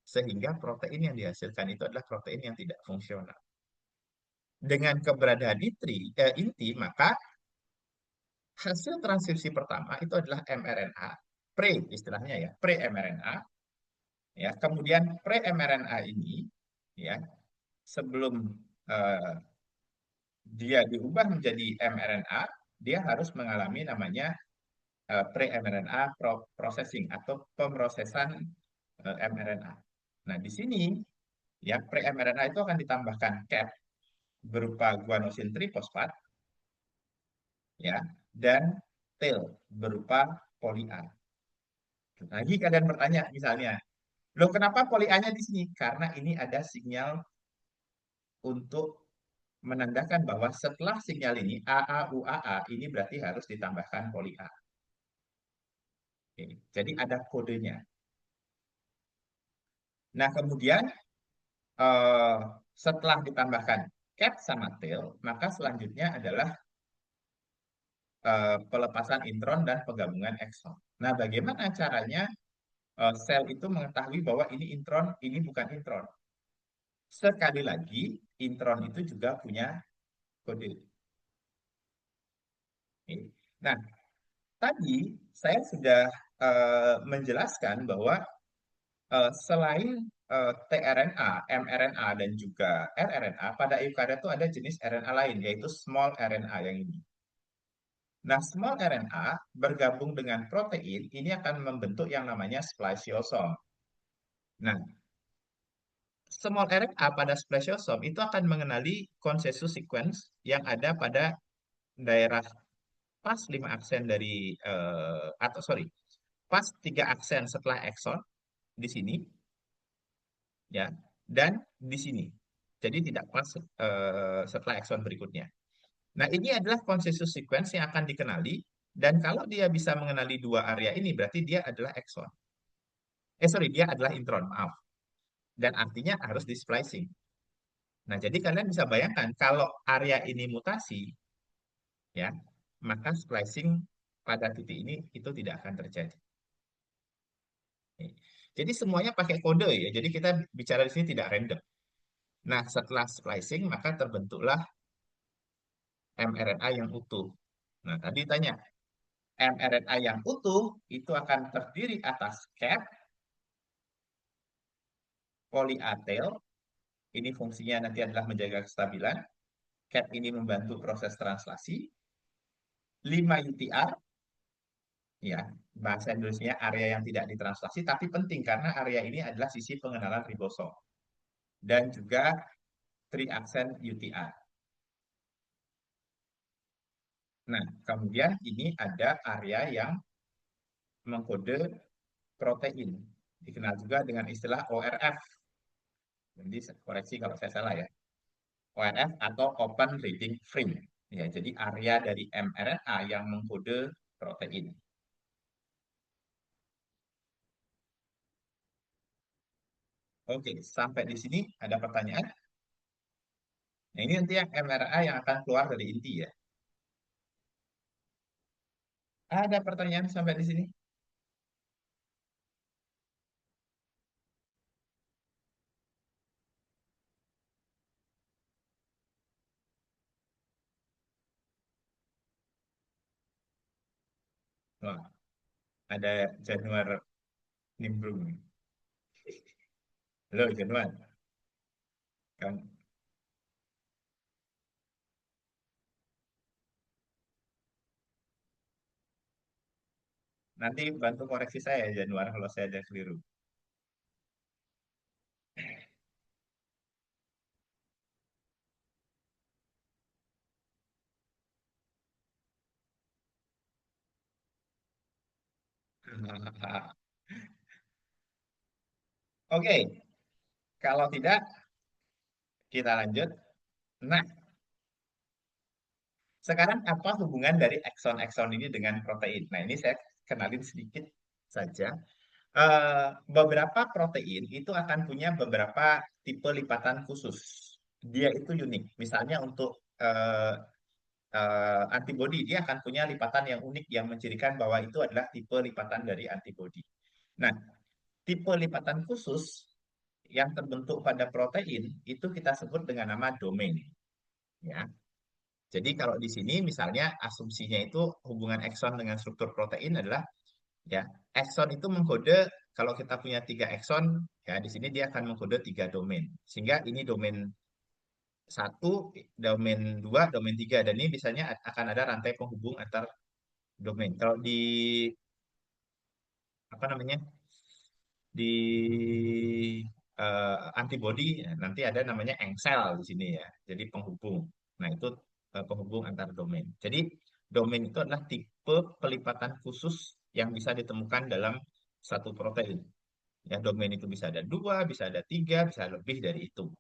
sehingga protein yang dihasilkan itu adalah protein yang tidak fungsional. Dengan keberadaan inti, maka hasil transkripsi pertama itu adalah mRNA, istilahnya ya, pre-mRNA, ya. Kemudian pre-mRNA ini, ya, sebelum eh, dia diubah menjadi mRNA, dia harus mengalami namanya pre-mRNA processing atau pemrosesan mRNA. Nah, di sini ya pre-mRNA itu akan ditambahkan cap berupa guanosin trifosfat, ya, dan tail berupa poli A. Lagi kalian bertanya misalnya, loh kenapa poli A-nya di sini? Karena ini ada sinyal untuk menandakan bahwa setelah sinyal ini AAUAA ini berarti harus ditambahkan poli A. Oke, jadi ada kodenya. Nah, kemudian eh, setelah ditambahkan cap sama tail, maka selanjutnya adalah pelepasan intron dan penggabungan ekson. Nah, bagaimana caranya sel itu mengetahui bahwa ini intron, ini bukan intron? Sekali lagi, intron itu juga punya kode. Nah, tadi saya sudah menjelaskan bahwa selain tRNA, mRNA, dan juga rRNA, pada eukariot itu ada jenis RNA lain, yaitu small RNA yang ini. Nah, small RNA bergabung dengan protein, ini akan membentuk yang namanya spliceosome. Nah, small RNA pada spliceosome itu akan mengenali konsensus sequence yang ada pada daerah pas 5 aksen dari, atau sorry, pas 3 aksen setelah ekson, di sini, ya, dan di sini. Jadi tidak pas setelah ekson berikutnya. Nah, ini adalah konsensus sequence yang akan dikenali, dan kalau dia bisa mengenali dua area ini, berarti dia adalah ekson. Sorry, dia adalah intron, maaf. Dan artinya harus di splicing. Nah, jadi kalian bisa bayangkan kalau area ini mutasi, ya, maka splicing pada titik ini itu tidak akan terjadi. Jadi semuanya pakai kode ya. Jadi kita bicara di sini tidak random. Nah, setelah splicing maka terbentuklah mRNA yang utuh. Nah, tadi tanya, mRNA yang utuh itu akan terdiri atas cap, poly A tail. Ini fungsinya nanti adalah menjaga kestabilan. Cap ini membantu proses translasi. 5 UTR, ya, bahasa Indonesia area yang tidak ditranslasi, tapi penting karena area ini adalah sisi pengenalan ribosom. Dan juga 3 aksen UTR. Nah, kemudian ini ada area yang mengkode protein, dikenal juga dengan istilah ORF. Jadi koreksi kalau saya salah ya. ORF atau Open Reading Frame. Ya, jadi area dari mRNA yang mengkode protein. Oke, sampai di sini ada pertanyaan. Nah, ini nanti yang mRNA yang akan keluar dari inti ya. Ada pertanyaan sampai di sini? Wah, ada Januar nimbrung. Halo Januar, kamu nanti bantu koreksi saya Januar kalau saya ada keliru. Oke, kalau tidak kita lanjut. Nah, sekarang apa hubungan dari ekson-ekson ini dengan protein? Nah, ini saya kenalin sedikit saja. Beberapa protein itu akan punya beberapa tipe lipatan khusus. Dia itu unik. Misalnya untuk antibodi, dia akan punya lipatan yang unik yang mencirikan bahwa itu adalah tipe lipatan dari antibodi. Nah, tipe lipatan khusus yang terbentuk pada protein itu kita sebut dengan nama domain. Ya. Jadi kalau di sini misalnya asumsinya itu hubungan ekson dengan struktur protein adalah ya ekson itu mengkode kalau kita punya tiga ekson ya di sini dia akan mengkode tiga domain sehingga ini domain satu, domain dua, domain tiga dan ini biasanya akan ada rantai penghubung antar domain. Kalau di apa namanya di antibody ya, nanti ada namanya engsel di sini ya. Jadi penghubung. Nah, itu penghubung antar domain. Jadi domain itu adalah tipe pelipatan khusus yang bisa ditemukan dalam satu protein. Ya, domain itu bisa ada dua, bisa ada tiga, bisa lebih dari itu.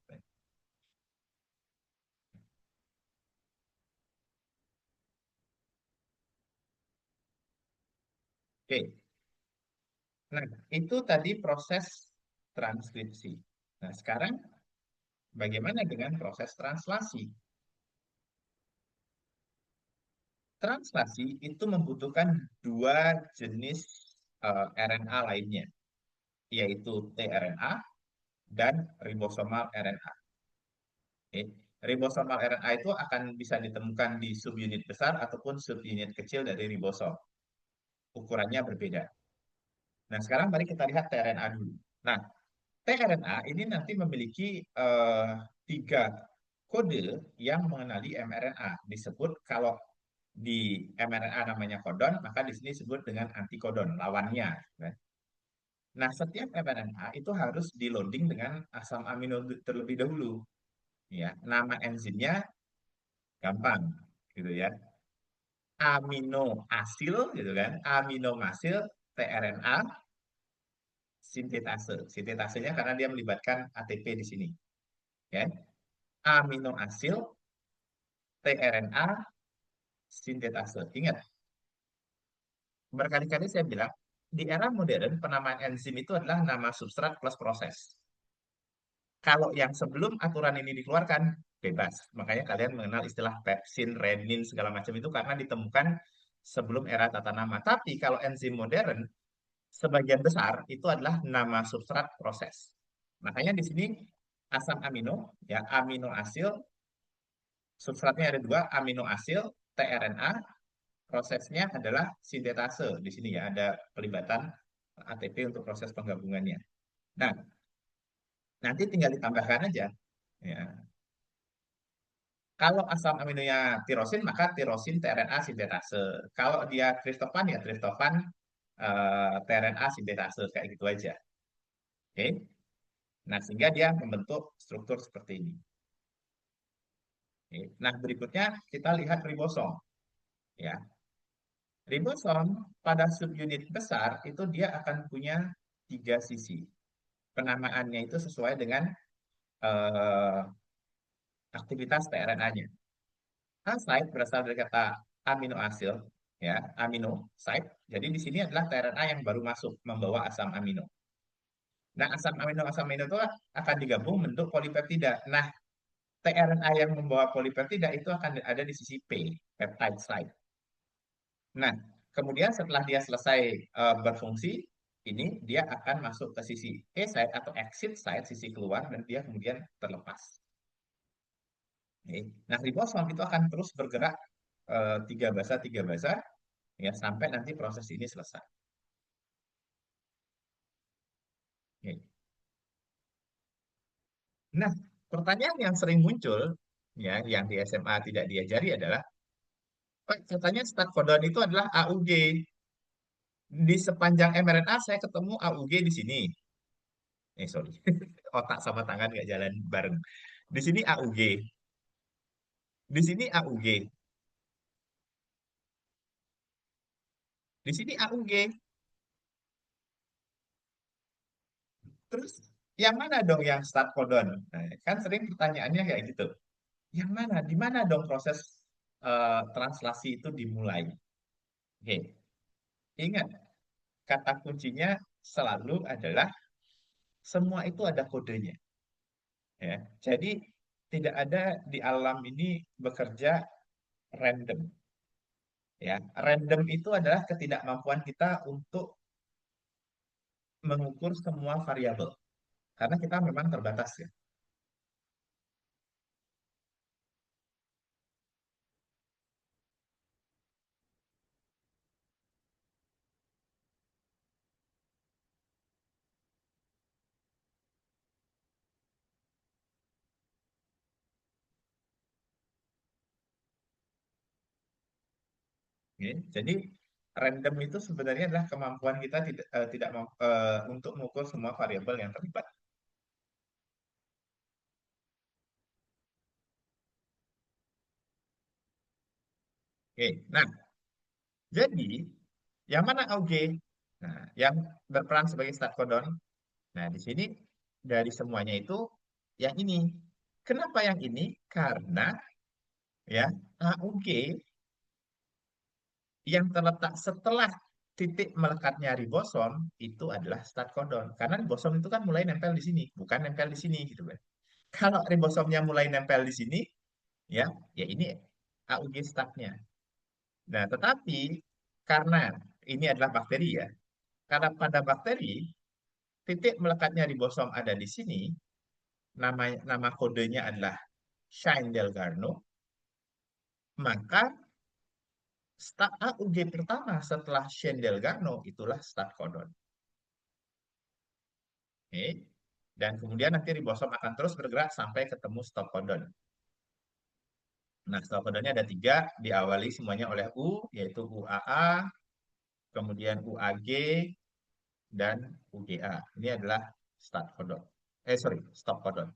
Oke, nah itu tadi proses transkripsi. Nah, sekarang bagaimana dengan proses translasi? Translasi itu membutuhkan dua jenis RNA lainnya, yaitu tRNA dan ribosomal RNA. Oke. Ribosomal RNA itu akan bisa ditemukan di subunit besar ataupun subunit kecil dari ribosom. Ukurannya berbeda. Nah, sekarang mari kita lihat tRNA dulu. Nah, tRNA ini nanti memiliki tiga kode yang mengenali mRNA. Disebut kalau di mRNA namanya kodon, maka di sini disebut dengan antikodon, lawannya. Kan? Nah, setiap mRNA itu harus di loading dengan asam amino terlebih dahulu. Ya, nama enzimnya gampang, gitu ya. Amino asil, gitu kan. Amino asil tRNA sintetase. Sintetasenya karena dia melibatkan ATP di sini. Ya. Amino asil tRNA sintetase. Ingat, berkali-kali saya bilang, di era modern penamaan enzim itu adalah nama substrat plus proses. Kalau yang sebelum aturan ini dikeluarkan, bebas. Makanya kalian mengenal istilah pepsin, renin, segala macam itu karena ditemukan sebelum era tata nama. Tapi kalau enzim modern, sebagian besar itu adalah nama substrat proses. Makanya di sini asam amino, ya amino asil, substratnya ada dua, amino asil, tRNA, prosesnya adalah sintetase. Di sini ya ada pelibatan ATP untuk proses penggabungannya. Nah, nanti tinggal ditambahkan aja. Ya. Kalau asam aminonya tirosin, maka tirosin tRNA sintetase. Kalau dia triptofan, ya triptofan tRNA sintetase. Kayak gitu aja. Oke? Nah, sehingga dia membentuk struktur seperti ini. Oke? Nah, berikutnya kita lihat ribosom. Ya, ribosom pada subunit besar itu dia akan punya tiga sisi. Penamaannya itu sesuai dengan eh, aktivitas tRNA-nya. Site berasal dari kata amino asid, ya, amino site. Jadi di sini adalah tRNA yang baru masuk membawa asam amino. Nah, asam amino itu akan digabung bentuk polipeptida. Nah, tRNA yang membawa polipeptida itu akan ada di sisi P, peptide site. Nah, kemudian setelah dia selesai berfungsi, ini dia akan masuk ke sisi E site atau exit site, sisi keluar, dan dia kemudian terlepas. Oke. Nah, ribosom itu akan terus bergerak tiga basa, ya sampai nanti proses ini selesai. Oke. Nah, pertanyaan yang sering muncul, ya, yang di SMA tidak diajari adalah, Pak, katanya start codon itu adalah AUG. Di sepanjang mRNA saya ketemu AUG di sini. Sorry, otak sama tangan nggak jalan bareng. Di sini AUG, di sini AUG, di sini AUG. Terus yang mana dong yang start codon? Nah, kan sering pertanyaannya kayak gitu. Yang mana? Di mana dong proses translasi itu dimulai? Oke, ingat kata kuncinya selalu adalah semua itu ada kodenya. Ya, jadi tidak ada di alam ini bekerja random. Ya, random itu adalah ketidakmampuan kita untuk mengukur semua variabel karena kita memang terbatas ya. Oke, jadi random itu sebenarnya adalah kemampuan kita tidak untuk mengukur semua variabel yang terlibat. Oke, nah jadi yang mana auge? Nah, yang berperan sebagai start codon. Nah, di sini dari semuanya itu yang ini. Kenapa yang ini? Karena ya AUG yang terletak setelah titik melekatnya ribosom itu adalah start codon. Karena ribosom itu kan mulai nempel di sini, bukan nempel di sini gitu kan. Kalau ribosomnya mulai nempel di sini, ya, ya ini AUG startnya. Nah, tetapi karena ini adalah bakteri ya, karena pada bakteri titik melekatnya ribosom ada di sini, nama kodenya adalah Shine-Dalgarno, maka start AUG pertama setelah Shine-Dalgarno itulah start codon. Oke. Dan kemudian nanti ribosom akan terus bergerak sampai ketemu stop codon. Nah, stop codonnya ada tiga, diawali semuanya oleh U, yaitu UAA, kemudian UAG, dan UGA. Ini adalah start codon. Sorry, stop codon.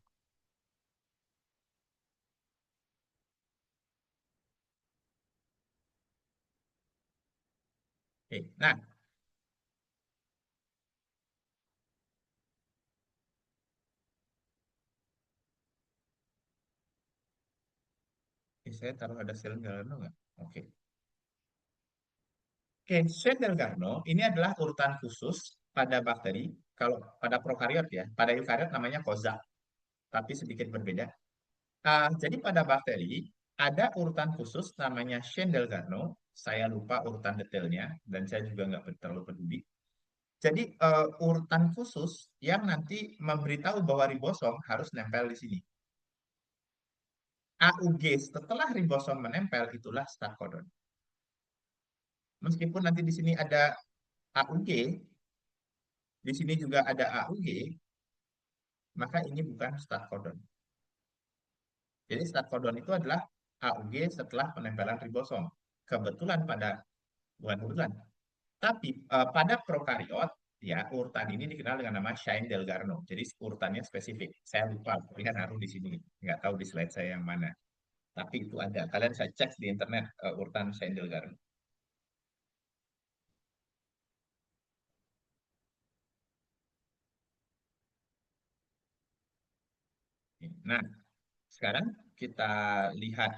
Oke. Nah, saya taruh ada sel Galano nggak? Oke. Oke, Shane-Dalgarno ini adalah urutan khusus pada bakteri. Kalau pada prokariot ya, pada eukariot namanya kozak, tapi sedikit berbeda. Jadi pada bakteri ada urutan khusus namanya Shane-Dalgarno. Saya lupa urutan detailnya dan saya juga nggak terlalu peduli. Jadi urutan khusus yang nanti memberitahu bahwa ribosom harus nempel di sini. AUG setelah ribosom menempel itulah start codon. Meskipun nanti di sini ada AUG, di sini juga ada AUG, maka ini bukan start codon. Jadi start codon itu adalah AUG setelah penempelan ribosom. Kebetulan pada bukan kebetulan, tapi pada prokariot ya urutan ini dikenal dengan nama Shine-Dalgarno. Jadi urutannya spesifik. Saya lupa, tapi kan naruh di sini. Nggak tahu di slide saya yang mana. Tapi itu ada. Kalian saya cek di internet urutan Shine-Dalgarno. Nah, sekarang kita lihat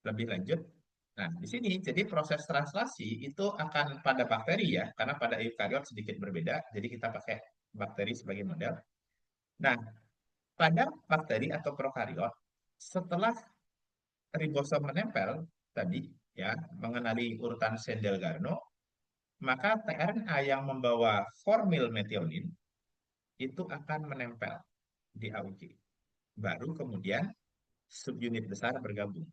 lebih lanjut. Nah, di sini jadi proses translasi itu akan pada bakteri ya, karena pada eukariot sedikit berbeda, jadi kita pakai bakteri sebagai model. Nah, pada bakteri atau prokariot, setelah ribosom menempel tadi ya, mengenali urutan Sendel-Garno, maka tRNA yang membawa formil metionin itu akan menempel di AUG. Baru kemudian subunit besar bergabung.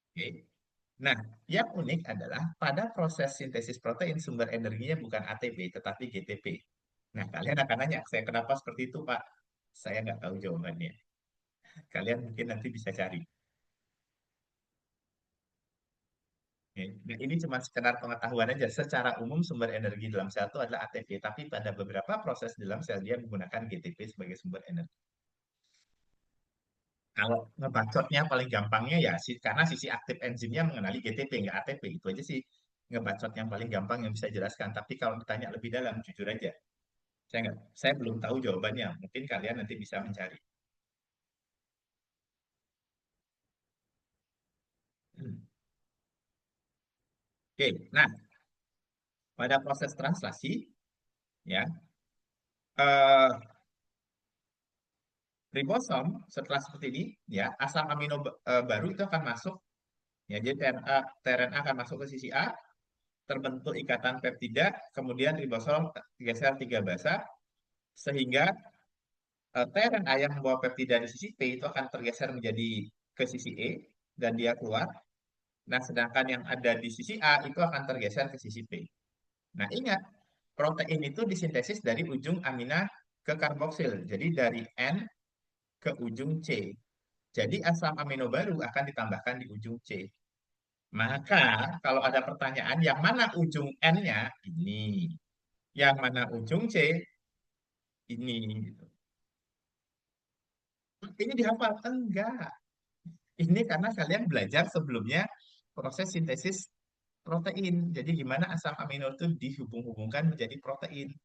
Oke. Nah, yang unik adalah pada proses sintesis protein sumber energinya bukan ATP tetapi GTP. Nah, kalian akan nanya, saya kenapa seperti itu, Pak? Saya nggak tahu jawabannya. Kalian mungkin nanti bisa cari. Oke. Nah, ini cuma sekedar pengetahuan aja. Secara umum sumber energi dalam sel itu adalah ATP, tapi pada beberapa proses dalam sel dia menggunakan GTP sebagai sumber energi. Kalau ngebacotnya paling gampangnya ya karena sisi aktif enzimnya mengenali GTP nggak ATP, itu aja sih ngebacot yang paling gampang yang bisa jelaskan. Tapi kalau ditanya lebih dalam, jujur aja, saya belum tahu jawabannya. Mungkin kalian nanti bisa mencari. Hmm. Oke, nah pada proses translasi ya, eh, ribosom setelah seperti ini ya, asam amino baru itu akan masuk ya, jadi tRNA akan masuk ke sisi A, terbentuk ikatan peptida, kemudian ribosom geser tiga basa sehingga tRNA yang membawa peptida di sisi P itu akan tergeser menjadi ke sisi E dan dia keluar. Nah, sedangkan yang ada di sisi A itu akan tergeser ke sisi P. Nah, ingat, protein itu disintesis dari ujung amina ke karboksil. Jadi dari N ke ujung C. Jadi asam amino baru akan ditambahkan di ujung C. Maka kalau ada pertanyaan yang mana ujung N-nya? Ini. Yang mana ujung C? Ini. Gitu. Ini dihafal? Enggak. Ini karena kalian belajar sebelumnya proses sintesis protein. Jadi gimana asam amino itu dihubung-hubungkan menjadi protein.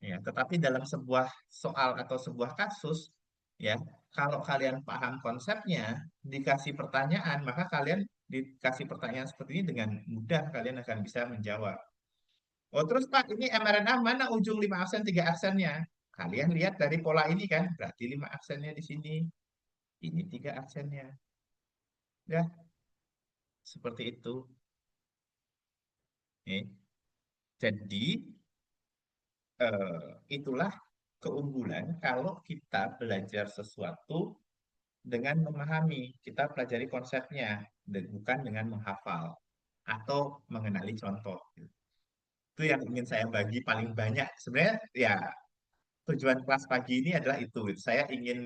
Ya, tetapi dalam sebuah soal atau sebuah kasus, ya, kalau kalian paham konsepnya, dikasih pertanyaan, maka kalian dikasih pertanyaan seperti ini dengan mudah kalian akan bisa menjawab. Oh, terus Pak, ini mRNA mana ujung 5 aksen, 3 aksennya? Kalian lihat dari pola ini kan, berarti 5 aksennya di sini, ini 3 aksennya. Ya, seperti itu. Oke. Jadi, itulah keunggulan kalau kita belajar sesuatu dengan memahami. Kita pelajari konsepnya, bukan dengan menghafal atau mengenali contoh. Itu yang ingin saya bagi paling banyak. Sebenarnya ya tujuan kelas pagi ini adalah itu. Saya ingin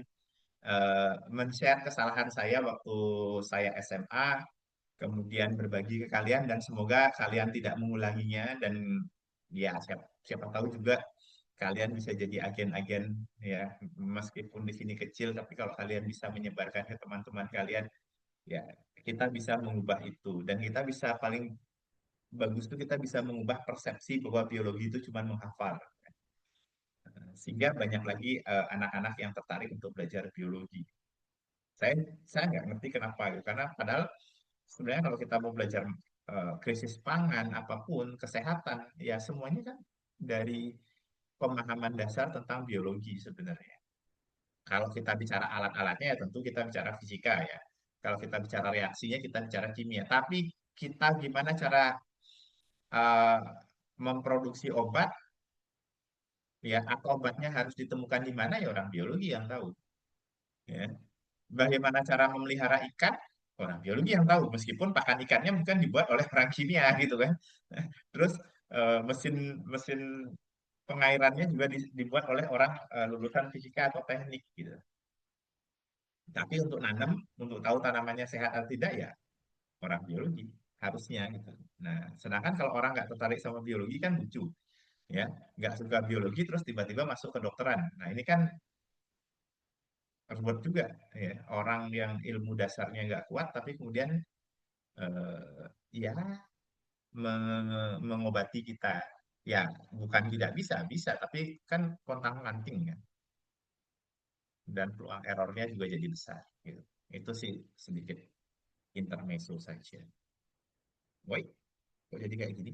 men-share kesalahan saya waktu saya SMA, kemudian berbagi ke kalian dan semoga kalian tidak mengulanginya dan ya siapa tahu juga kalian bisa jadi agen-agen ya, meskipun di sini kecil tapi kalau kalian bisa menyebarkan ke teman-teman kalian ya, kita bisa mengubah itu dan kita bisa paling bagus tuh kita bisa mengubah persepsi bahwa biologi itu cuma menghafal. Sehingga banyak lagi anak-anak yang tertarik untuk belajar biologi. Saya saya nggak ngerti kenapa gitu. Karena padahal sebenarnya kalau kita mau belajar krisis pangan apapun kesehatan ya semuanya kan dari pemahaman dasar tentang biologi sebenarnya. Kalau kita bicara alat-alatnya ya tentu kita bicara fisika ya. Kalau kita bicara reaksinya kita bicara kimia. Tapi kita gimana cara eh, memproduksi obat ya atau obatnya harus ditemukan di mana ya orang biologi yang tahu ya. Bagaimana cara memelihara ikan? Orang biologi yang tahu, meskipun pakan ikannya bukan dibuat oleh orang kimia gitu kan. Terus mesin mesin pengairannya juga dibuat oleh orang lulusan fisika atau teknik gitu. Tapi untuk nanam, untuk tahu tanamannya sehat atau tidak ya orang biologi harusnya gitu. Nah, sedangkan kalau orang nggak tertarik sama biologi kan lucu ya, nggak suka biologi terus tiba-tiba masuk ke dokteran. Nah, ini kan ruwet juga ya. Orang yang ilmu dasarnya nggak kuat tapi kemudian ya mengobati kita. Ya, bukan tidak bisa, bisa, tapi kan kontang-kanting kan. dan peluang errornya juga jadi besar. Gitu. Itu sih sedikit intermezzo saja. Woi, kok jadi kayak gini?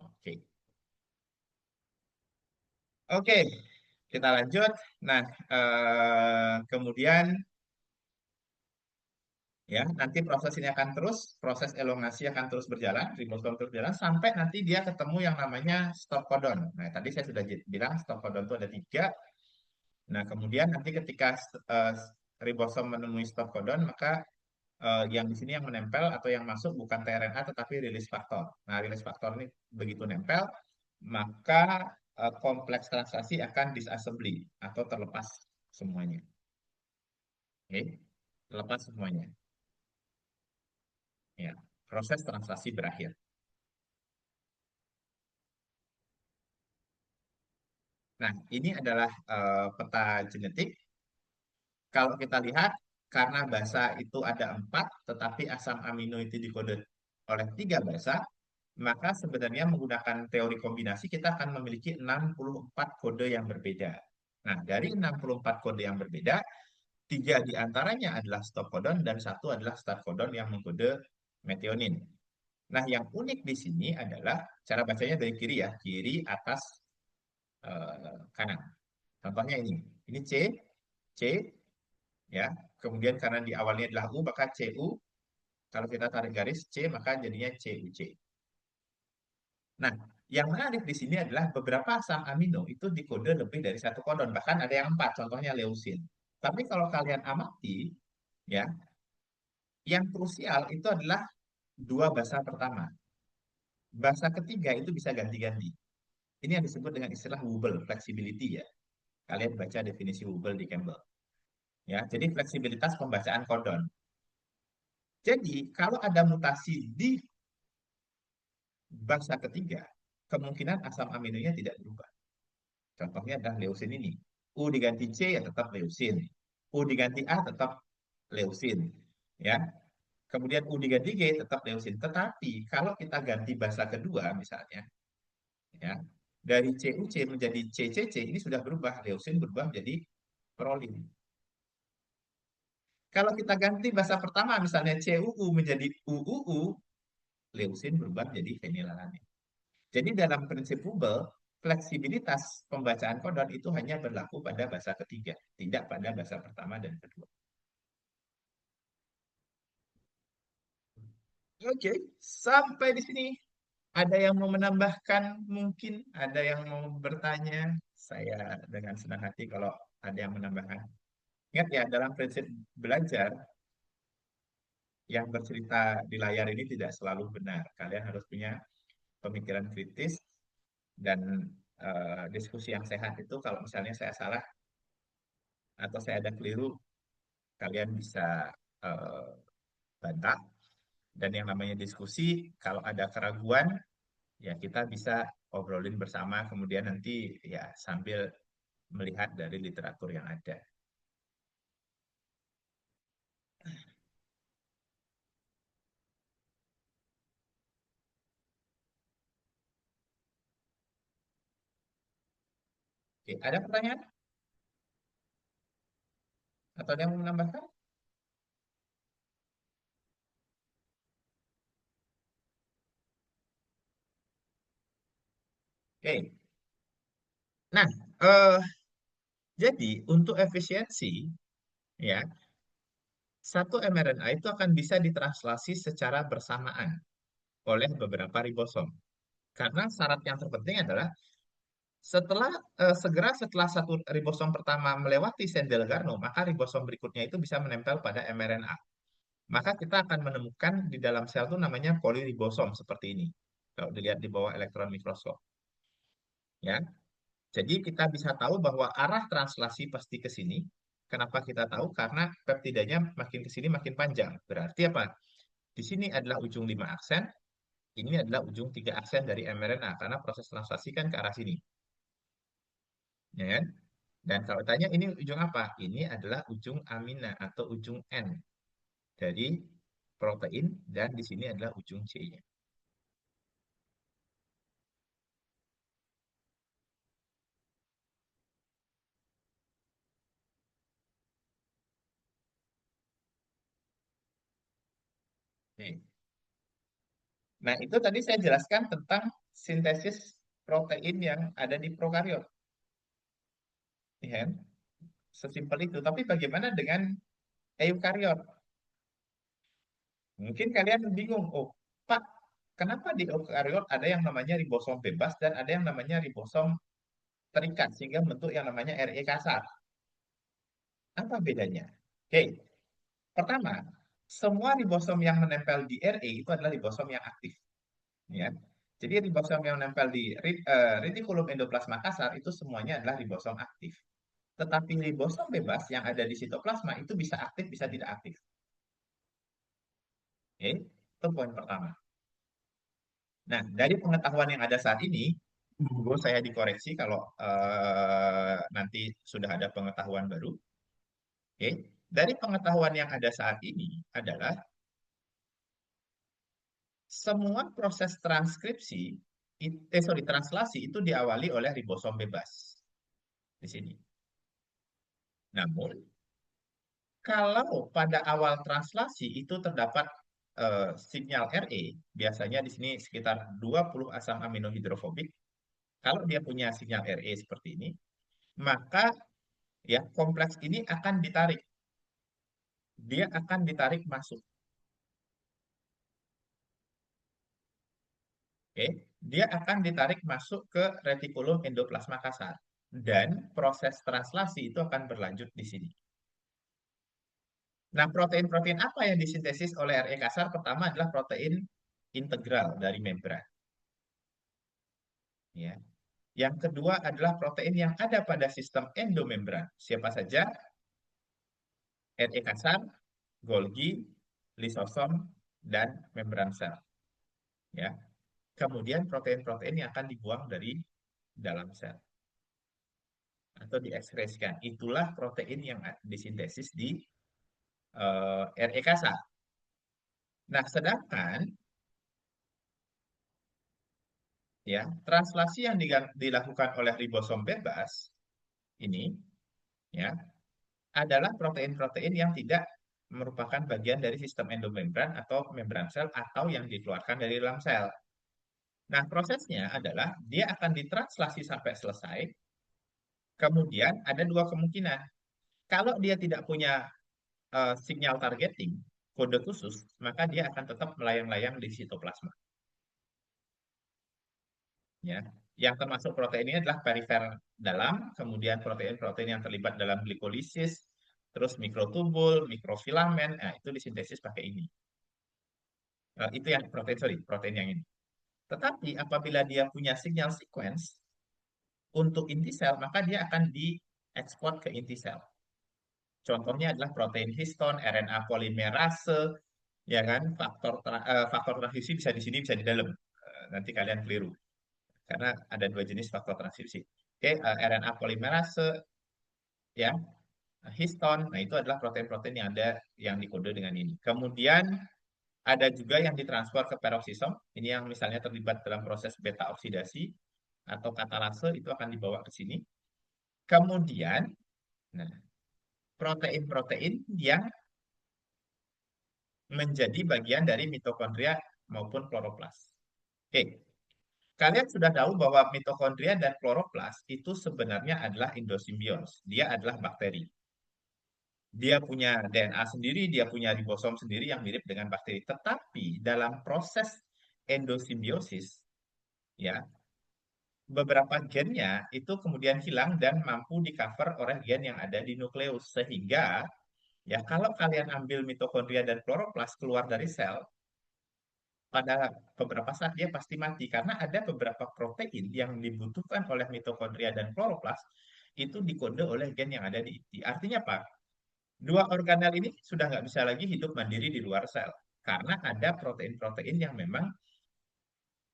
Oke, oke, kita lanjut. Nah, kemudian ya nanti proses ini akan terus, proses elongasi akan terus berjalan, ribosom terus berjalan sampai nanti dia ketemu yang namanya stop codon. Nah, tadi saya sudah bilang stop codon itu ada tiga. Nah, kemudian nanti ketika eh, ribosom menemui stop codon, maka yang di sini yang menempel atau yang masuk bukan tRNA tetapi release faktor. Nah, release faktor ini begitu nempel, maka kompleks transaksi akan disassembly atau terlepas semuanya. Oke, terlepas semuanya. Ya, proses transaksi berakhir. Nah, ini adalah peta genetik. Kalau kita lihat, karena basa itu ada empat, tetapi asam amino itu dikode oleh tiga basa, maka sebenarnya menggunakan teori kombinasi kita akan memiliki 64 kode yang berbeda. Nah, dari 64 kode yang berbeda, tiga di antaranya adalah stop codon dan satu adalah start codon yang mengkode metionin. Nah, yang unik di sini adalah cara bacanya dari kiri ya, kiri atas kanan. Contohnya ini C ya. Kemudian karena di awalnya adalah U maka CU. Kalau kita tarik garis C maka jadinya CUC. Nah, yang menarik di sini adalah beberapa asam amino itu dikode lebih dari satu kodon, bahkan ada yang empat, contohnya leusin. Tapi kalau kalian amati, ya, yang krusial itu adalah dua basa pertama. Basa ketiga itu bisa ganti-ganti. Ini yang disebut dengan istilah Wobble, flexibility ya. Kalian baca definisi Wobble di Campbell. Ya, jadi fleksibilitas pembacaan kodon. Jadi, kalau ada mutasi di bangsa ketiga, kemungkinan asam aminonya tidak berubah. Contohnya adalah leusin ini. U diganti C ya tetap leusin. U diganti A tetap leusin. Ya. Kemudian U diganti G tetap leusin. Tetapi kalau kita ganti basa kedua misalnya, ya, dari CUC menjadi CCC ini sudah berubah. Leusin berubah menjadi prolin. Kalau kita ganti basa pertama misalnya CUU menjadi UUU, leusin berubah menjadi fenilalanin. Jadi dalam prinsip Hubble, fleksibilitas pembacaan kodon itu hanya berlaku pada bahasa ketiga, tidak pada bahasa pertama dan kedua. Oke, sampai di sini. Ada yang mau menambahkan mungkin, ada yang mau bertanya. Saya dengan senang hati kalau ada yang menambahkan. Ingat ya, dalam prinsip belajar, yang bercerita di layar ini tidak selalu benar. Kalian harus punya pemikiran kritis dan diskusi yang sehat itu kalau misalnya saya salah atau saya ada keliru, kalian bisa eh, bantah. Dan yang namanya diskusi, kalau ada keraguan, ya kita bisa obrolin bersama, kemudian nanti ya sambil melihat dari literatur yang ada. Oke, ada pertanyaan? Atau ada yang mau menambahkan? Oke, nah eh, jadi untuk efisiensi, ya satu mRNA itu akan bisa ditranslasi secara bersamaan oleh beberapa ribosom. Karena syarat yang terpenting adalah setelah segera setelah satu ribosom pertama melewati sel Delgado, maka ribosom berikutnya itu bisa menempel pada mRNA. Maka kita akan menemukan di dalam sel itu namanya poliribosom seperti ini. Kalau dilihat di bawah elektron mikroskop, ya. Jadi kita bisa tahu bahwa arah translasi pasti ke sini. Kenapa kita tahu? Karena peptidanya makin ke sini makin panjang. Berarti apa? Di sini adalah ujung 5 aksen, ini adalah ujung 3 aksen dari mRNA karena proses translasi kan ke arah sini, ya kan? Dan kalau tanya ini ujung apa? Ini adalah ujung amina atau ujung N dari protein dan di sini adalah ujung C-nya. Nah, itu tadi saya jelaskan tentang sintesis protein yang ada di prokariot. Ya kan? Sesimpel itu. Tapi bagaimana dengan eukariot? Mungkin kalian bingung, oh, Pak, kenapa di eukariot ada yang namanya ribosom bebas dan ada yang namanya ribosom terikat sehingga bentuk yang namanya RE kasar? Apa bedanya? Oke, pertama, semua ribosom yang menempel di RE itu adalah ribosom yang aktif. Ya. Jadi ribosom yang menempel di retikulum endoplasma kasar itu semuanya adalah ribosom aktif. Tetapi ribosom bebas yang ada di sitoplasma itu bisa aktif, bisa tidak aktif. Oke, itu poin pertama. Nah, dari pengetahuan yang ada saat ini, monggo saya dikoreksi kalau nanti sudah ada pengetahuan baru. Oke, dari pengetahuan yang ada saat ini adalah semua proses transkripsi, translasi itu diawali oleh ribosom bebas di sini. Namun, kalau pada awal translasi itu terdapat sinyal RE, biasanya di sini sekitar 20 asam amino hidrofobik. Kalau dia punya sinyal RE seperti ini, maka ya kompleks ini akan ditarik. Dia akan ditarik masuk. Oke, dia akan ditarik masuk ke retikulum endoplasma kasar. Dan proses translasi itu akan berlanjut di sini. Nah, protein-protein apa yang disintesis oleh RE kasar? Pertama adalah protein integral dari membran. Ya. Yang kedua adalah protein yang ada pada sistem endomembran. Siapa saja? RE kasar, Golgi, lisosom, dan membran sel. Ya. Kemudian protein-protein yang akan dibuang dari dalam sel atau diekskresikan. Itulah protein yang disintesis di RE kasar. Nah, sedangkan ya translasi yang dilakukan oleh ribosom bebas ini ya adalah protein-protein yang tidak merupakan bagian dari sistem endomembran atau membran sel atau yang dikeluarkan dari dalam sel. Nah, prosesnya adalah dia akan ditranslasi sampai selesai. Kemudian ada dua kemungkinan. Kalau dia tidak punya sinyal targeting, kode khusus, maka dia akan tetap melayang-layang di sitoplasma. Ya, yang termasuk protein ini adalah perifer dalam, kemudian protein-protein yang terlibat dalam glikolisis, terus mikrotubul, mikrofilamen, nah itu disintesis pakai ini. Itu yang protein, sorry, protein yang ini. Tetapi apabila dia punya sinyal sequence untuk inti sel, maka dia akan diekspor ke inti sel. Contohnya adalah protein histon, RNA polimerase, ya kan, faktor transkripsi bisa di sini, bisa di dalam. Nanti kalian keliru karena ada dua jenis faktor transkripsi. Oke, RNA polimerase, ya, histon. Nah, itu adalah protein-protein yang ada yang dikode dengan ini. Kemudian ada juga yang ditransfer ke peroksisom. Ini yang misalnya terlibat dalam proses beta oksidasi atau katalase itu akan dibawa ke sini. Kemudian, nah, protein-protein yang menjadi bagian dari mitokondria maupun kloroplas. Oke, kalian sudah tahu bahwa mitokondria dan kloroplas itu sebenarnya adalah endosimbios. Dia adalah bakteri. Dia punya DNA sendiri, dia punya ribosom sendiri yang mirip dengan bakteri. Tetapi dalam proses endosimbiosis, ya, beberapa gennya itu kemudian hilang dan mampu di-cover oleh gen yang ada di nukleus. Sehingga, ya, kalau kalian ambil mitokondria dan kloroplas keluar dari sel, pada beberapa saat dia pasti mati karena ada beberapa protein yang dibutuhkan oleh mitokondria dan kloroplas itu dikode oleh gen yang ada di inti. Artinya apa? Dua organel ini sudah nggak bisa lagi hidup mandiri di luar sel karena ada protein-protein yang memang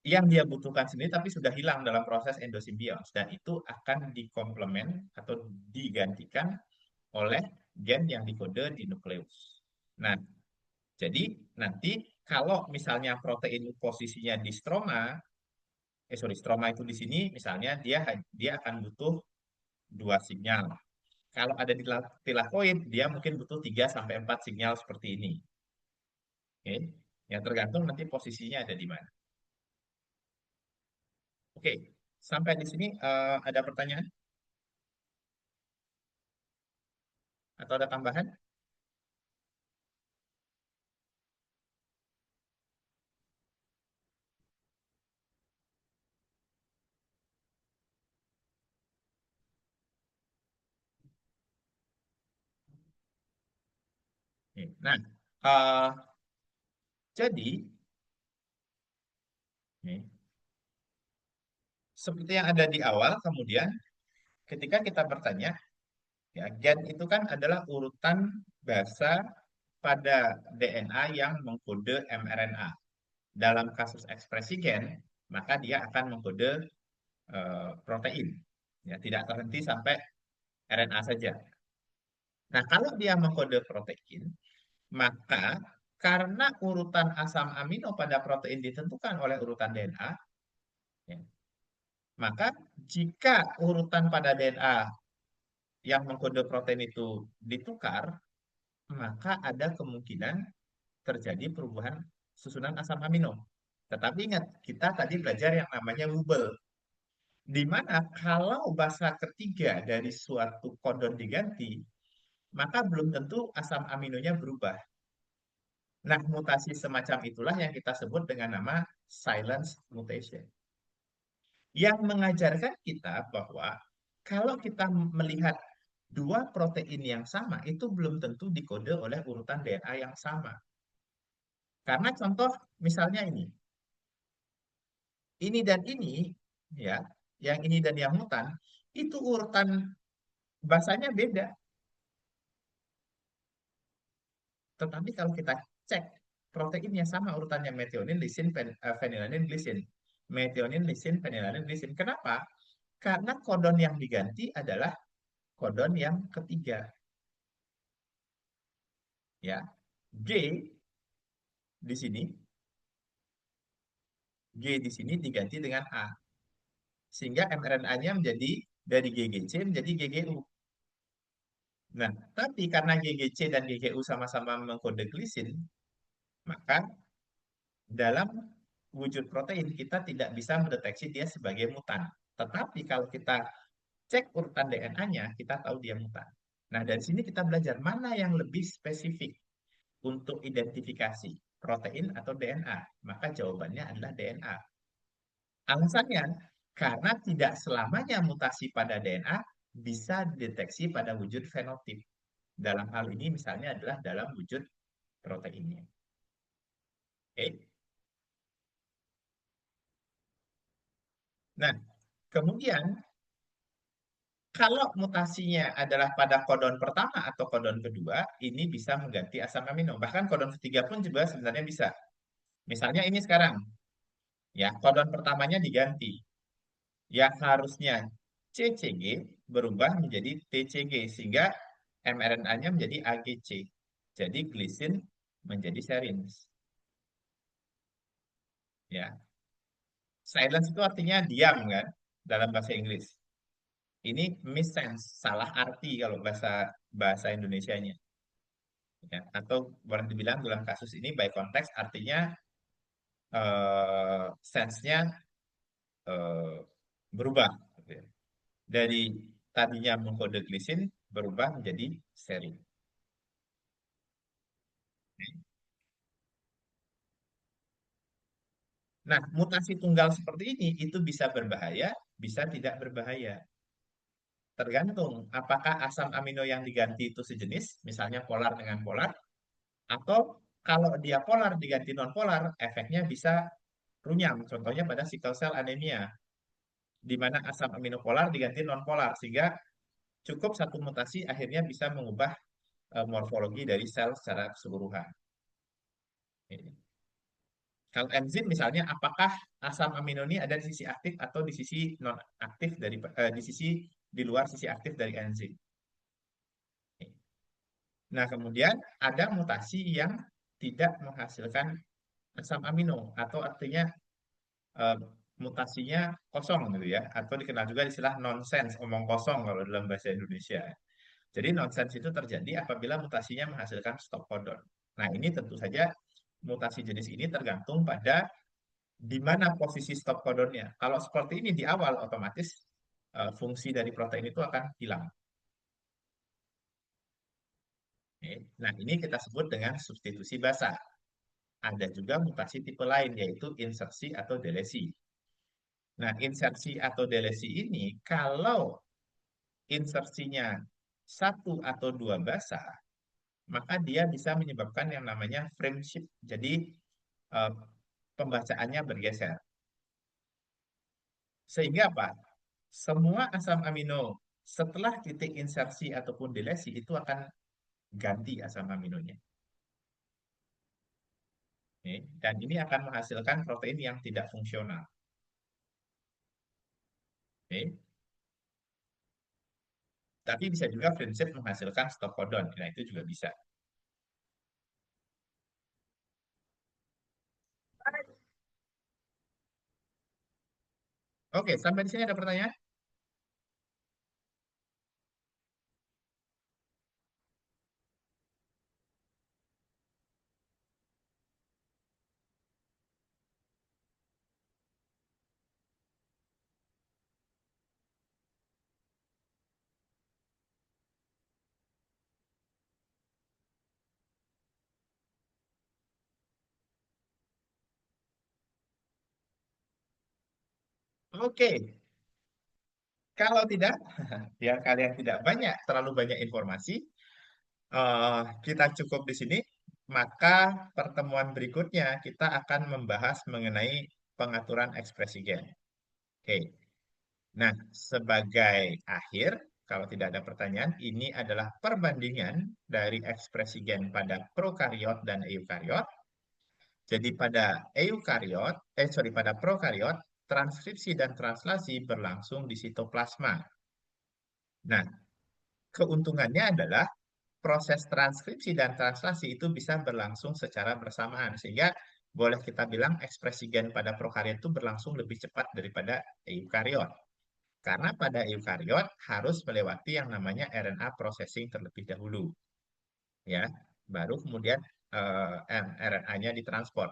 yang dia butuhkan sendiri tapi sudah hilang dalam proses endosimbios dan itu akan dikomplement atau digantikan oleh gen yang dikode di nukleus. Nah, jadi nanti kalau misalnya protein posisinya di stroma, stroma itu di sini misalnya dia akan butuh dua sinyal. Kalau ada di tilakoid, dia mungkin butuh 3 sampai 4 sinyal seperti ini. Oke. Ya, tergantung nanti posisinya ada di mana. Oke, sampai di sini ada pertanyaan atau ada tambahan? Oke. Nah, eh, jadi nih, seperti yang ada di awal, kemudian ketika kita bertanya, ya, gen itu kan adalah urutan basa pada DNA yang mengkode mRNA. Dalam kasus ekspresi gen, maka dia akan mengkode protein. Ya, tidak terhenti sampai RNA saja. Nah, kalau dia mengkode protein, maka karena urutan asam amino pada protein ditentukan oleh urutan DNA, ya, maka jika urutan pada DNA yang mengkode protein itu ditukar, maka ada kemungkinan terjadi perubahan susunan asam amino. Tetapi ingat, kita tadi belajar yang namanya bubble, di mana kalau basa ketiga dari suatu kodon diganti, maka belum tentu asam aminonya berubah. Nah, mutasi semacam itulah yang kita sebut dengan nama silence mutation. Yang mengajarkan kita bahwa kalau kita melihat dua protein yang sama, itu belum tentu dikode oleh urutan DNA yang sama. Karena contoh misalnya ini dan ini, ya, yang ini dan yang mutan, itu urutan basanya beda. Tetapi kalau kita cek proteinnya sama urutannya metionin, lisin, phenylalanine, glisin. Metionin, lisin, phenylalanine, glisin. Kenapa? Karena kodon yang diganti adalah kodon yang ketiga, ya. G di sini, G di sini diganti dengan A. Sehingga mRNA-nya menjadi dari GGC menjadi GGU. Nah, tapi karena GGC dan GGU sama-sama mengkode glisin, maka dalam wujud protein kita tidak bisa mendeteksi dia sebagai mutan. Tetapi kalau kita cek urutan DNA-nya, kita tahu dia mutan. Nah, dari sini kita belajar mana yang lebih spesifik untuk identifikasi protein atau DNA. Maka jawabannya adalah DNA. Alasannya, karena tidak selamanya mutasi pada DNA bisa dideteksi pada wujud fenotip. Dalam hal ini misalnya adalah dalam wujud proteinnya. Oke. Nah, kemudian kalau mutasinya adalah pada kodon pertama atau kodon kedua, ini bisa mengganti asam amino. Bahkan kodon ketiga pun juga sebenarnya bisa. Misalnya ini sekarang, ya, kodon pertamanya diganti. Yang harusnya CCG berubah menjadi TCG, sehingga mRNA-nya menjadi AGC. Jadi glisin menjadi serins. Ya, silence itu artinya diam kan dalam bahasa Inggris. Ini missense, salah arti kalau bahasa bahasa Indonesianya. Ya, atau boleh dibilang dalam kasus ini by context artinya sense-nya eh, berubah, gitu ya. Dari tadinya mengkode glisin berubah menjadi serin. Nah, mutasi tunggal seperti ini itu bisa berbahaya, bisa tidak berbahaya. Tergantung apakah asam amino yang diganti itu sejenis, misalnya polar dengan polar, atau kalau dia polar diganti non polar, efeknya bisa runyam. Contohnya pada sickle cell anemia, di mana asam amino polar diganti non polar, sehingga cukup satu mutasi akhirnya bisa mengubah morfologi dari sel secara keseluruhan. Ini. Kalau enzim misalnya, apakah asam amino ini ada di sisi aktif atau di sisi non aktif dari di sisi di luar sisi aktif dari enzim. Nah, kemudian ada mutasi yang tidak menghasilkan asam amino atau artinya eh, mutasinya kosong gitu ya, atau dikenal juga istilah nonsense, omong kosong kalau dalam bahasa Indonesia. Jadi nonsense itu terjadi apabila mutasinya menghasilkan stop codon. Nah, ini tentu saja mutasi jenis ini tergantung pada di mana posisi stop codonnya. Kalau seperti ini di awal, otomatis fungsi dari protein itu akan hilang. Oke. Nah, ini kita sebut dengan substitusi basa. Ada juga mutasi tipe lain, yaitu insersi atau delesi. Nah, insersi atau delesi ini, kalau insersinya satu atau dua basa, maka dia bisa menyebabkan yang namanya frame shift. Jadi, eh, pembacaannya bergeser. Sehingga apa? Semua asam amino setelah titik insersi ataupun delesi itu akan ganti asam aminonya. Oke. Dan ini akan menghasilkan protein yang tidak fungsional. Oke. Tapi bisa juga prinsip menghasilkan stop codon. Nah, itu juga bisa. Oke, sampai di sini ada pertanyaan? Oke, kalau tidak, biar kalian tidak terlalu banyak informasi, kita cukup di sini. Maka pertemuan berikutnya kita akan membahas mengenai pengaturan ekspresi gen. Oke, nah sebagai akhir, kalau tidak ada pertanyaan, ini adalah perbandingan dari ekspresi gen pada prokariot dan eukariot. Jadi pada pada prokariot, transkripsi dan translasi berlangsung di sitoplasma. Nah, keuntungannya adalah proses transkripsi dan translasi itu bisa berlangsung secara bersamaan. Sehingga boleh kita bilang ekspresi gen pada prokariot itu berlangsung lebih cepat daripada eukariot. Karena pada eukariot harus melewati yang namanya RNA processing terlebih dahulu. Ya, baru kemudian RNA-nya ditransport.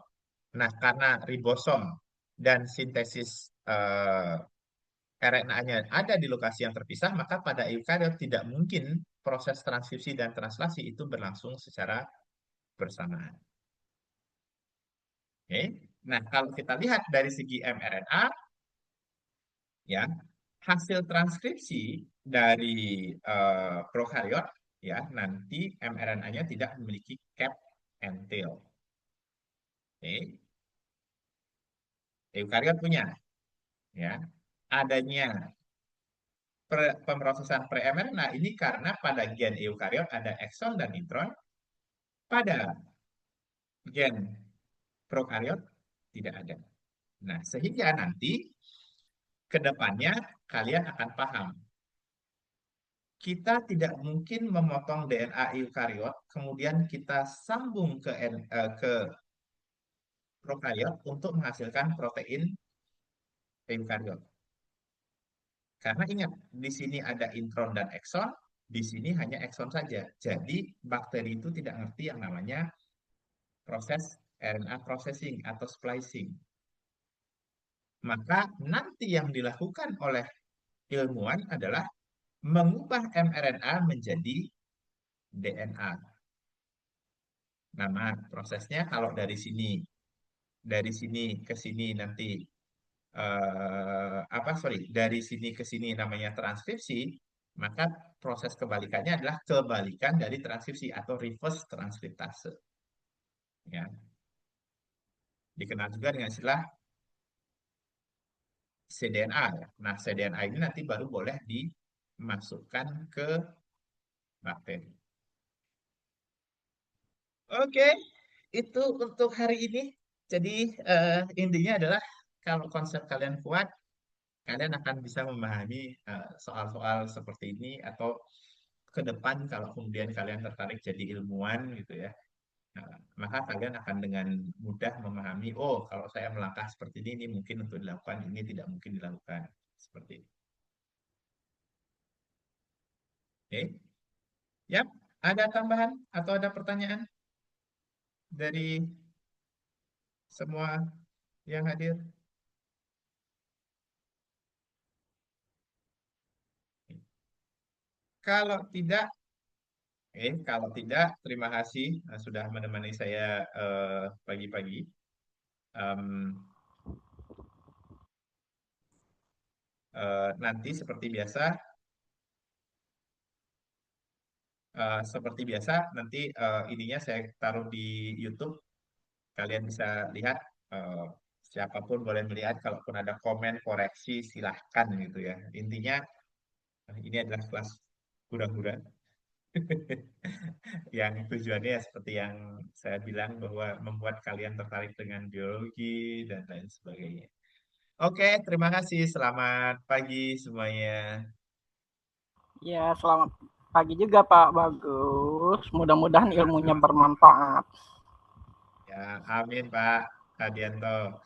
Nah, karena ribosom dan sintesis RNA-nya ada di lokasi yang terpisah, maka pada eukariot tidak mungkin proses transkripsi dan translasi itu berlangsung secara bersamaan. Oke. Nah, kalau kita lihat dari segi mRNA, ya, hasil transkripsi dari prokariot, ya, nanti mRNA-nya tidak memiliki cap and tail. Oke. Eukariot punya, ya. Adanya pemrosesan pre-mRNA ini karena pada gen eukariot ada ekson dan intron, pada gen prokariot tidak ada. Nah, sehingga nanti ke depannya kalian akan paham, kita tidak mungkin memotong DNA eukariot, kemudian kita sambung ke prokariot untuk menghasilkan protein eukariot. Karena ingat, di sini ada intron dan ekson, di sini hanya ekson saja. Jadi bakteri itu tidak ngerti yang namanya proses RNA processing atau splicing. Maka nanti yang dilakukan oleh ilmuwan adalah mengubah mRNA menjadi DNA. Nama prosesnya kalau dari sini ke sini nanti dari sini ke sini namanya transkripsi, maka proses kebalikannya adalah kebalikan dari transkripsi atau reverse transkriptase. Ya, dikenal juga dengan istilah cDNA. Ya. Nah, cDNA ini nanti baru boleh dimasukkan ke bakteri. Oke, itu untuk hari ini. Jadi intinya adalah kalau konsep kalian kuat, kalian akan bisa memahami soal-soal seperti ini atau ke depan kalau kemudian kalian tertarik jadi ilmuwan gitu ya. Nah, maka kalian akan dengan mudah memahami, oh kalau saya melangkah seperti ini mungkin untuk dilakukan, ini tidak mungkin dilakukan. Seperti itu. Oke, ya, ada tambahan atau ada pertanyaan dari semua yang hadir? Kalau tidak, kalau tidak, terima kasih sudah menemani saya pagi-pagi. Em, Nanti seperti biasa nanti ininya saya taruh di YouTube. Kalian bisa lihat, eh, siapapun boleh melihat. Kalaupun ada komen koreksi silahkan gitu ya. Intinya ini adalah kelas hura-hura yang tujuannya ya seperti yang saya bilang bahwa membuat kalian tertarik dengan biologi dan lain sebagainya. Oke, terima kasih. Selamat pagi semuanya. Ya, selamat pagi juga Pak Bagus. Mudah-mudahan Ya, ilmunya terima kasih. bermanfaat. Ya, amin Pak Adianto.